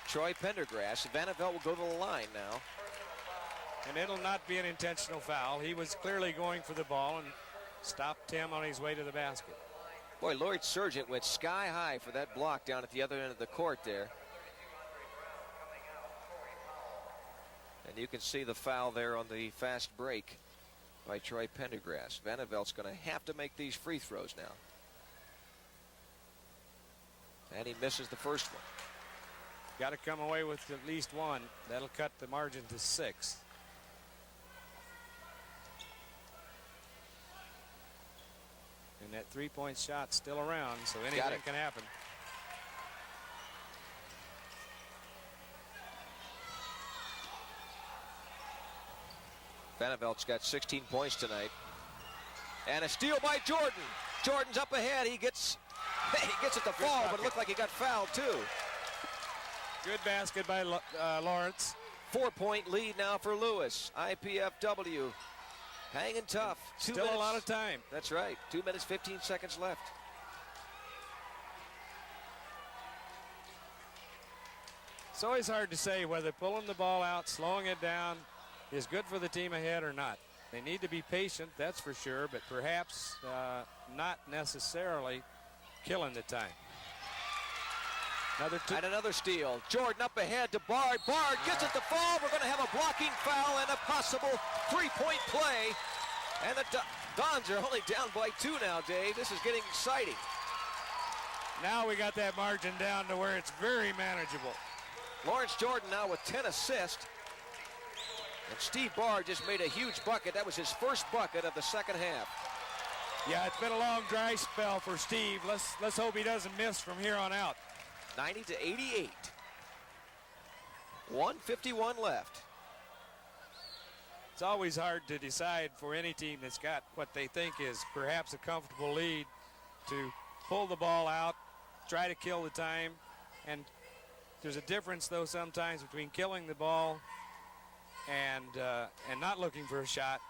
Troy Pendergrass. Vandenveld will go to the line now. And it'll not be an intentional foul. He was clearly going for the ball and stopped him on his way to the basket. Boy, Lloyd Sargent went sky high for that block down at the other end of the court there. And you can see the foul there on the fast break by Troy Pendergrass. Vandenveld's going to have to make these free throws now. And he misses the first one. Got to come away with at least one. That'll cut the margin to 6. And that 3-point shot's still around, so anything can happen. Vandenveld's got 16 points tonight. And a steal by Jordan. Jordan's up ahead. He gets it to fall, but it looked like he got fouled too. Good basket by Lawrence. 4-point lead now for Lewis. IPFW hanging tough. Still a lot of time. That's right. 2 minutes, 15 seconds left. It's always hard to say whether pulling the ball out, slowing it down, is good for the team ahead or not. They need to be patient, that's for sure, but perhaps not necessarily killing the time. Another steal. Jordan up ahead to Bard. Bard gets it to fall. We're going to have a blocking foul and a possible 3-point play. And the Dons are only down by 2 now, Dave. This is getting exciting. Now we got that margin down to where it's very manageable. Lawrence Jordan now with 10 assists. And Steve Bard just made a huge bucket. That was his first bucket of the second half. Yeah, it's been a long dry spell for Steve. Let's hope he doesn't miss from here on out. 90-88. 1:51 left. It's always hard to decide for any team that's got what they think is perhaps a comfortable lead to pull the ball out, try to kill the time. And there's a difference, though, sometimes between killing the ball and not looking for a shot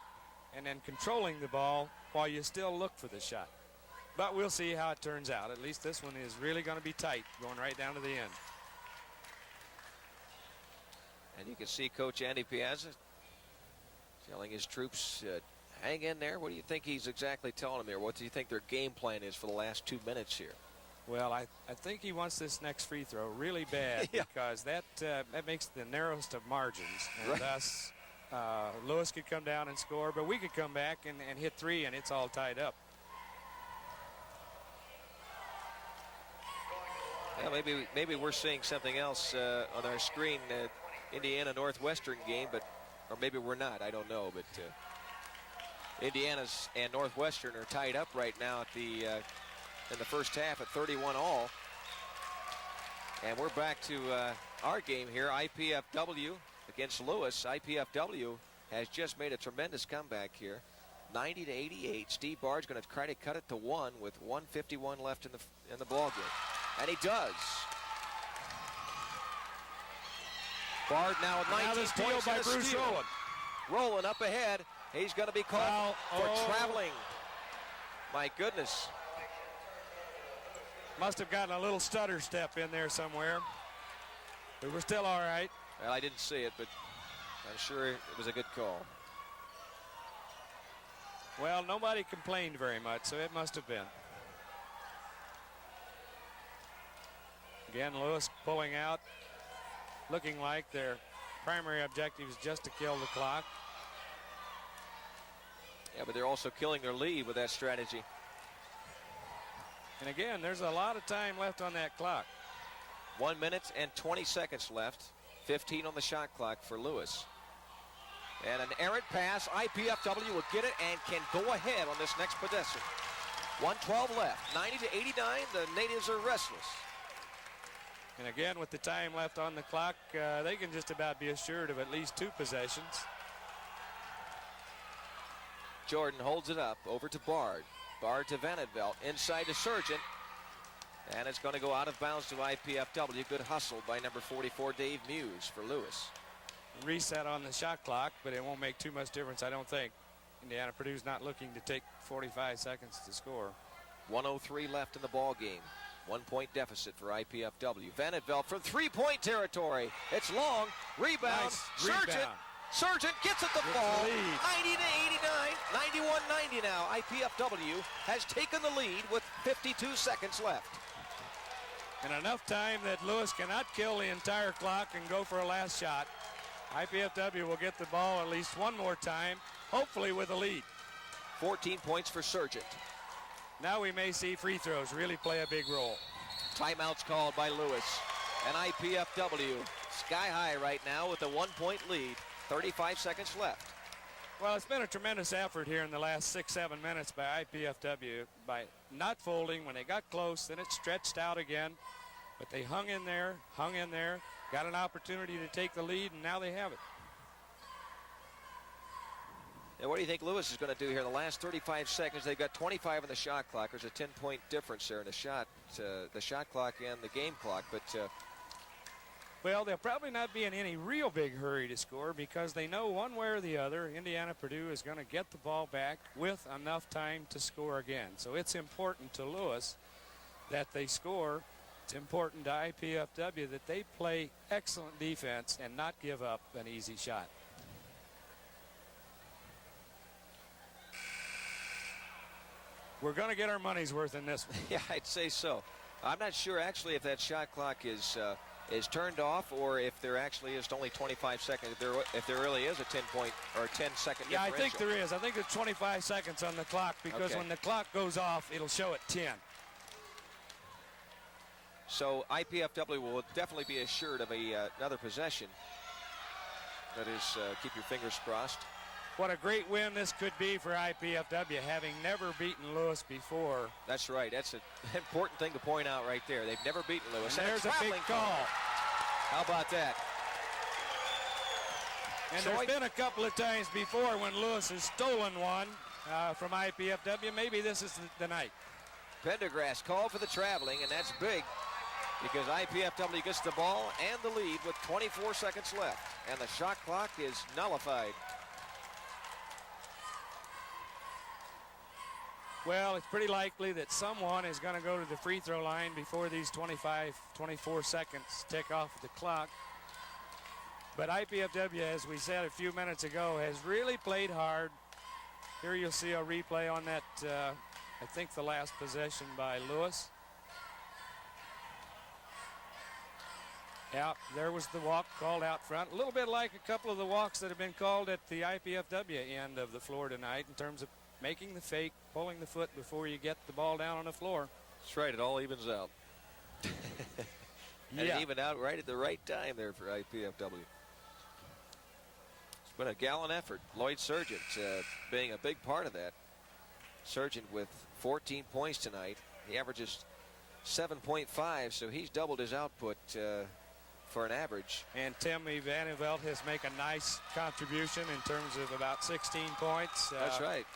and then controlling the ball while you still look for the shot. But we'll see how it turns out. At least this one is really going to be tight, going right down to the end. And you can see Coach Andy Piazza telling his troops, hang in there. What do you think he's exactly telling them here? What do you think their game plan is for the last 2 minutes here? Well, I think he wants this next free throw really bad Yeah. because that makes the narrowest of margins. And Right. thus, Lewis could come down and score, but we could come back and hit three, and it's all tied up. Yeah, maybe we're seeing something else on our screen, Indiana Northwestern game, or maybe we're not. I don't know, but Indiana's and Northwestern are tied up right now at in the first half at 31 all. And we're back to our game here, IPFW against Lewis. IPFW has just made a tremendous comeback here, 90-88. Steve Bard's going to try to cut it to 1 with 1:51 left in the ball game. And he does. Bard now with 19 Now the steal points by and a Bruce steal. Rowland. Rowland up ahead. He's going to be called for traveling. My goodness. Must have gotten a little stutter step in there somewhere. But we're still all right. Well, I didn't see it, but I'm sure it was a good call. Well, nobody complained very much, so it must have been. Again, Lewis pulling out, looking like their primary objective is just to kill the clock. Yeah, but they're also killing their lead with that strategy. And again, there's a lot of time left on that clock. 1 minute and 20 seconds left. 15 on the shot clock for Lewis. And an errant pass. IPFW will get it and can go ahead on this next possession. 1:12 left. 90-89. The natives are restless. And again, with the time left on the clock, they can just about be assured of at least 2 possessions. Jordan holds it up over to Bard. Bard to Vandenveld. Inside to Sargent. And it's going to go out of bounds to IPFW. Good hustle by number 44, Dave Muse, for Lewis. Reset on the shot clock, but it won't make too much difference, I don't think. Indiana Purdue's not looking to take 45 seconds to score. 1:03 left in the ball game. 1 point deficit for IPFW. Vandenveld from 3-point territory. It's long. Rebound. Nice Sargent. rebound. Sargent gets it to Gets the fall. lead. 90-89. 91-90 now. IPFW has taken the lead with 52 seconds left. And enough time that Lewis cannot kill the entire clock and go for a last shot. IPFW will get the ball at least one more time, hopefully with a lead. 14 points for Sargent. Now we may see free throws really play a big role. Timeouts called by Lewis. And IPFW sky high right now with a 1 point lead. 35 seconds left. Well, it's been a tremendous effort here in the last 6-7 minutes by IPFW by not folding. When they got close, then it stretched out again. But they hung in there, got an opportunity to take the lead, and now they have it. Now, what do you think Lewis is going to do here in the last 35 seconds? They've got 25 on the shot clock. There's a 10-point difference there in the shot clock and the game clock. But well, they'll probably not be in any real big hurry to score because they know one way or the other Indiana Purdue is going to get the ball back with enough time to score again. So it's important to Lewis that they score. It's important to IPFW that they play excellent defense and not give up an easy shot. We're going to get our money's worth in this one. yeah, I'd say so. I'm not sure actually if that shot clock is turned off or if there actually is only 25 seconds. If there really is a 10-point or 10-second Yeah, I differential. think there is. I think there's 25 seconds on the clock because Okay. when the clock goes off, it'll show at 10. So IPFW will definitely be assured of another possession. That is, keep your fingers crossed. What a great win this could be for IPFW, having never beaten Lewis before. That's right. That's an important thing to point out right there. They've never beaten Lewis. And there's a big traveling call. How about that? And So there's been a couple of times before when Lewis has stolen one from IPFW. Maybe this is the night. Pendergrass called for the traveling, and that's big because IPFW gets the ball and the lead with 24 seconds left. And the shot clock is nullified. Well, it's pretty likely that someone is going to go to the free throw line before these 24 seconds tick off the clock. But IPFW, as we said a few minutes ago, has really played hard. Here you'll see a replay on that, I think the last possession by Lewis. Yeah, there was the walk called out front. A little bit like a couple of the walks that have been called at the IPFW end of the floor tonight in terms of making the fake, pulling the foot before you get the ball down on the floor. That's right. It all evens out. And it evened out right at the right time there for IPFW. It's been a gallant effort. Lloyd Sargent being a big part of that. Sargent with 14 points tonight. He averages 7.5, so he's doubled his output for an average. And Timmy Vanderveld has made a nice contribution in terms of about 16 points. That's right.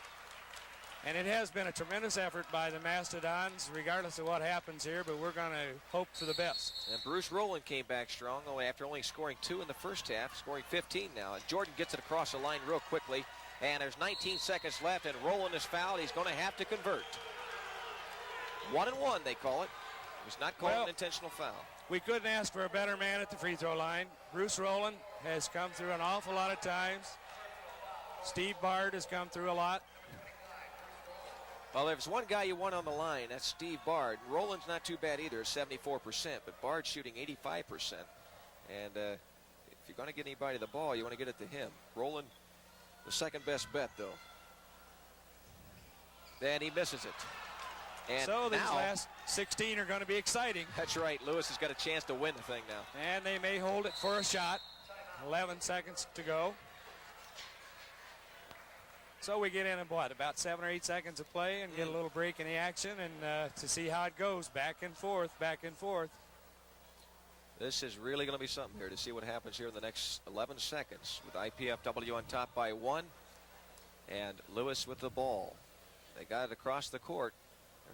And it has been a tremendous effort by the Mastodons, regardless of what happens here, but we're going to hope for the best. And Bruce Rowland came back strong after only scoring 2 in the first half, scoring 15 now. And Jordan gets it across the line real quickly, and there's 19 seconds left, and Rowland is fouled. He's going to have to convert. 1-and-1, they call it. It was not called an intentional foul. We couldn't ask for a better man at the free throw line. Bruce Rowland has come through an awful lot of times. Steve Bard has come through a lot. Well, there's one guy you want on the line. That's Steve Bard. Rowland's not too bad either, 74%, but Bard's shooting 85%. And if you're going to get anybody the ball, you want to get it to him. Rowland, the second best bet, though. Then he misses it. And so these last 16 are going to be exciting. That's right. Lewis has got a chance to win the thing now. And they may hold it for a shot. 11 seconds to go. So we get in what, about 7 or 8 seconds of play and get a little break in the action and to see how it goes, back and forth, back and forth. This is really going to be something here to see what happens here in the next 11 seconds with IPFW on top by 1 and Lewis with the ball. They got it across the court,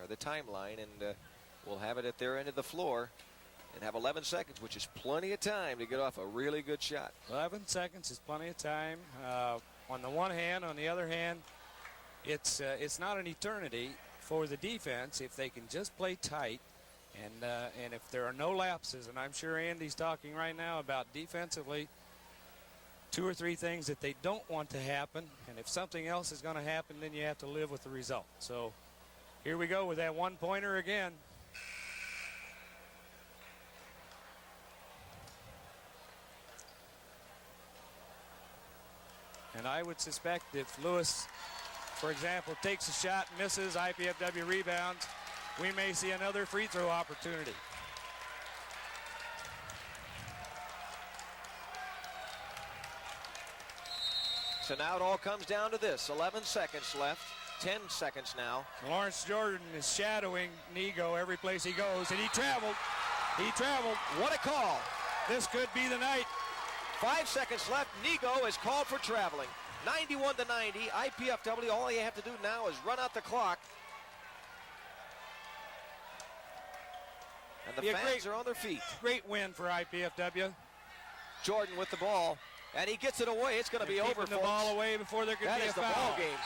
or the timeline, and we'll have it at their end of the floor and have 11 seconds, which is plenty of time to get off a really good shot. 11 seconds is plenty of time. On the one hand, on the other hand, it's not an eternity for the defense if they can just play tight and if there are no lapses. And I'm sure Andy's talking right now about defensively 2 or 3 things that they don't want to happen. And if something else is going to happen, then you have to live with the result. So here we go with that one-pointer again. And I would suspect if Lewis, for example, takes a shot, misses, IPFW rebounds, we may see another free throw opportunity. So now it all comes down to this. 11 seconds left. 10 seconds now. Lawrence Jordan is shadowing Nego every place he goes, and he traveled. He traveled. What a call. This could be the night. 5 seconds left. Nego is called for traveling. 91-90. IPFW, all you have to do now is run out the clock. And the fans are on their feet. Great win for IPFW. Jordan with the ball, and he gets it away. It's going to be over, folks. The ball away before there could be a foul. That is the ball game.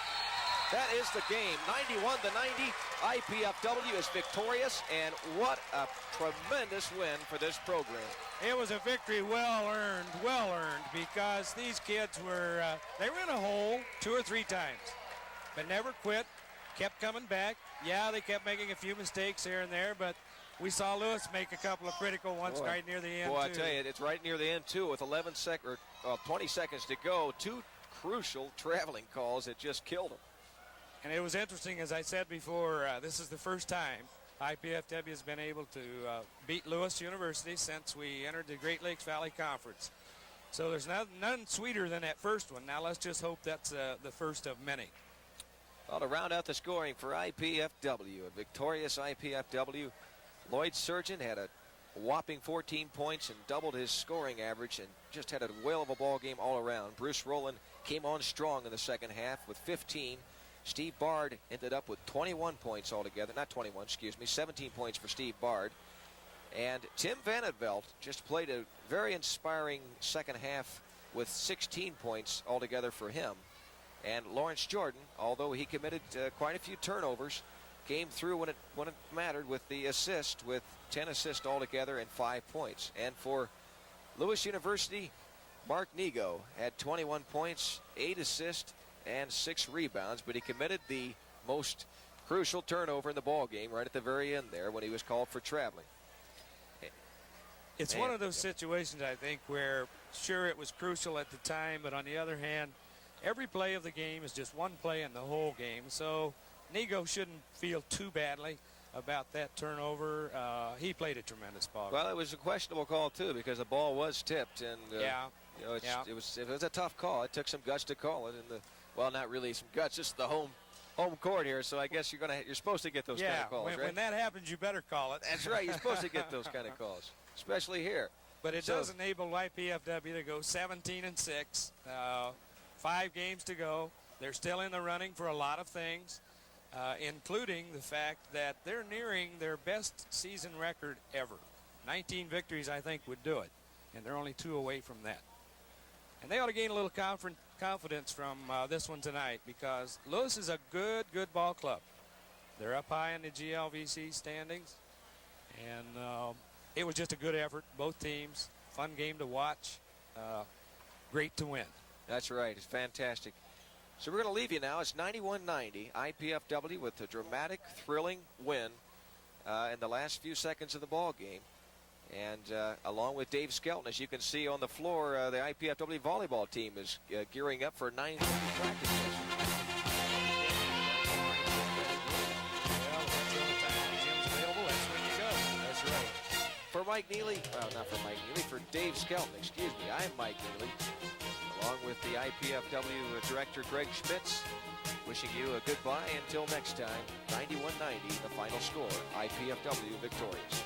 That is the game. 91-90. IPFW is victorious, and what a tremendous win for this program. It was a victory well earned, because these kids were, they were in a hole 2 or 3 times, but never quit, kept coming back. Yeah, they kept making a few mistakes here and there, but we saw Lewis make a couple of critical ones right near the end, Boy, I tell you, it's right near the end, too, with 20 seconds to go. 2 crucial traveling calls that just killed them. And it was interesting, as I said before, this is the first time IPFW has been able to beat Lewis University since we entered the Great Lakes Valley Conference. So there's none sweeter than that first one. Now let's just hope that's the first of many. Well, to round out the scoring for IPFW, a victorious IPFW, Lloyd Sargent had a whopping 14 points and doubled his scoring average and just had a whale of a ball game all around. Bruce Rowland came on strong in the second half with 15. Steve Bard ended up with 21 points altogether. Not 21, excuse me. 17 points for Steve Bard. And Tim Vanderveld just played a very inspiring second half with 16 points altogether for him. And Lawrence Jordan, although he committed quite a few turnovers, came through when it mattered with the assist, with 10 assists altogether and 5 points. And for Lewis University, Mark Nego had 21 points, 8 assists, and 6 rebounds, but he committed the most crucial turnover in the ball game right at the very end there when he was called for traveling. It's one of those situations, I think, where sure it was crucial at the time, but on the other hand, every play of the game is just one play in the whole game. So Nego shouldn't feel too badly about that turnover. He played a tremendous ball. Well, it was a questionable call too because the ball was tipped, and it was a tough call. It took some guts to call it, and well, not really some guts, just the home court here. So I guess you're supposed to get those kind of calls, right? When that happens, you better call it. That's right. You're supposed to get those kind of calls, especially here. But it does enable IPFW to go 17-6. 5 games to go. They're still in the running for a lot of things, including the fact that they're nearing their best season record ever. 19 victories, I think, would do it, and they're only 2 away from that. And they ought to gain a little confidence from this one tonight, because Lewis is a good ball club. They're up high in the GLVC standings, and it was just a good effort, both teams. Fun game to watch. Great to win. That's right. It's fantastic. So we're going to leave you now. It's 91-90. IPFW with a dramatic, thrilling win in the last few seconds of the ball game. And along with Dave Skelton, as you can see on the floor, the IPFW volleyball team is gearing up for 9:30 practice. Well, that's the only time the gym's available. That's when you go. That's right. For Mike Neely, well, not for Mike Neely, for Dave Skelton, excuse me, I'm Mike Neely, along with the IPFW Director Greg Schmitz, wishing you a goodbye until next time. 91-90, the final score. IPFW victorious.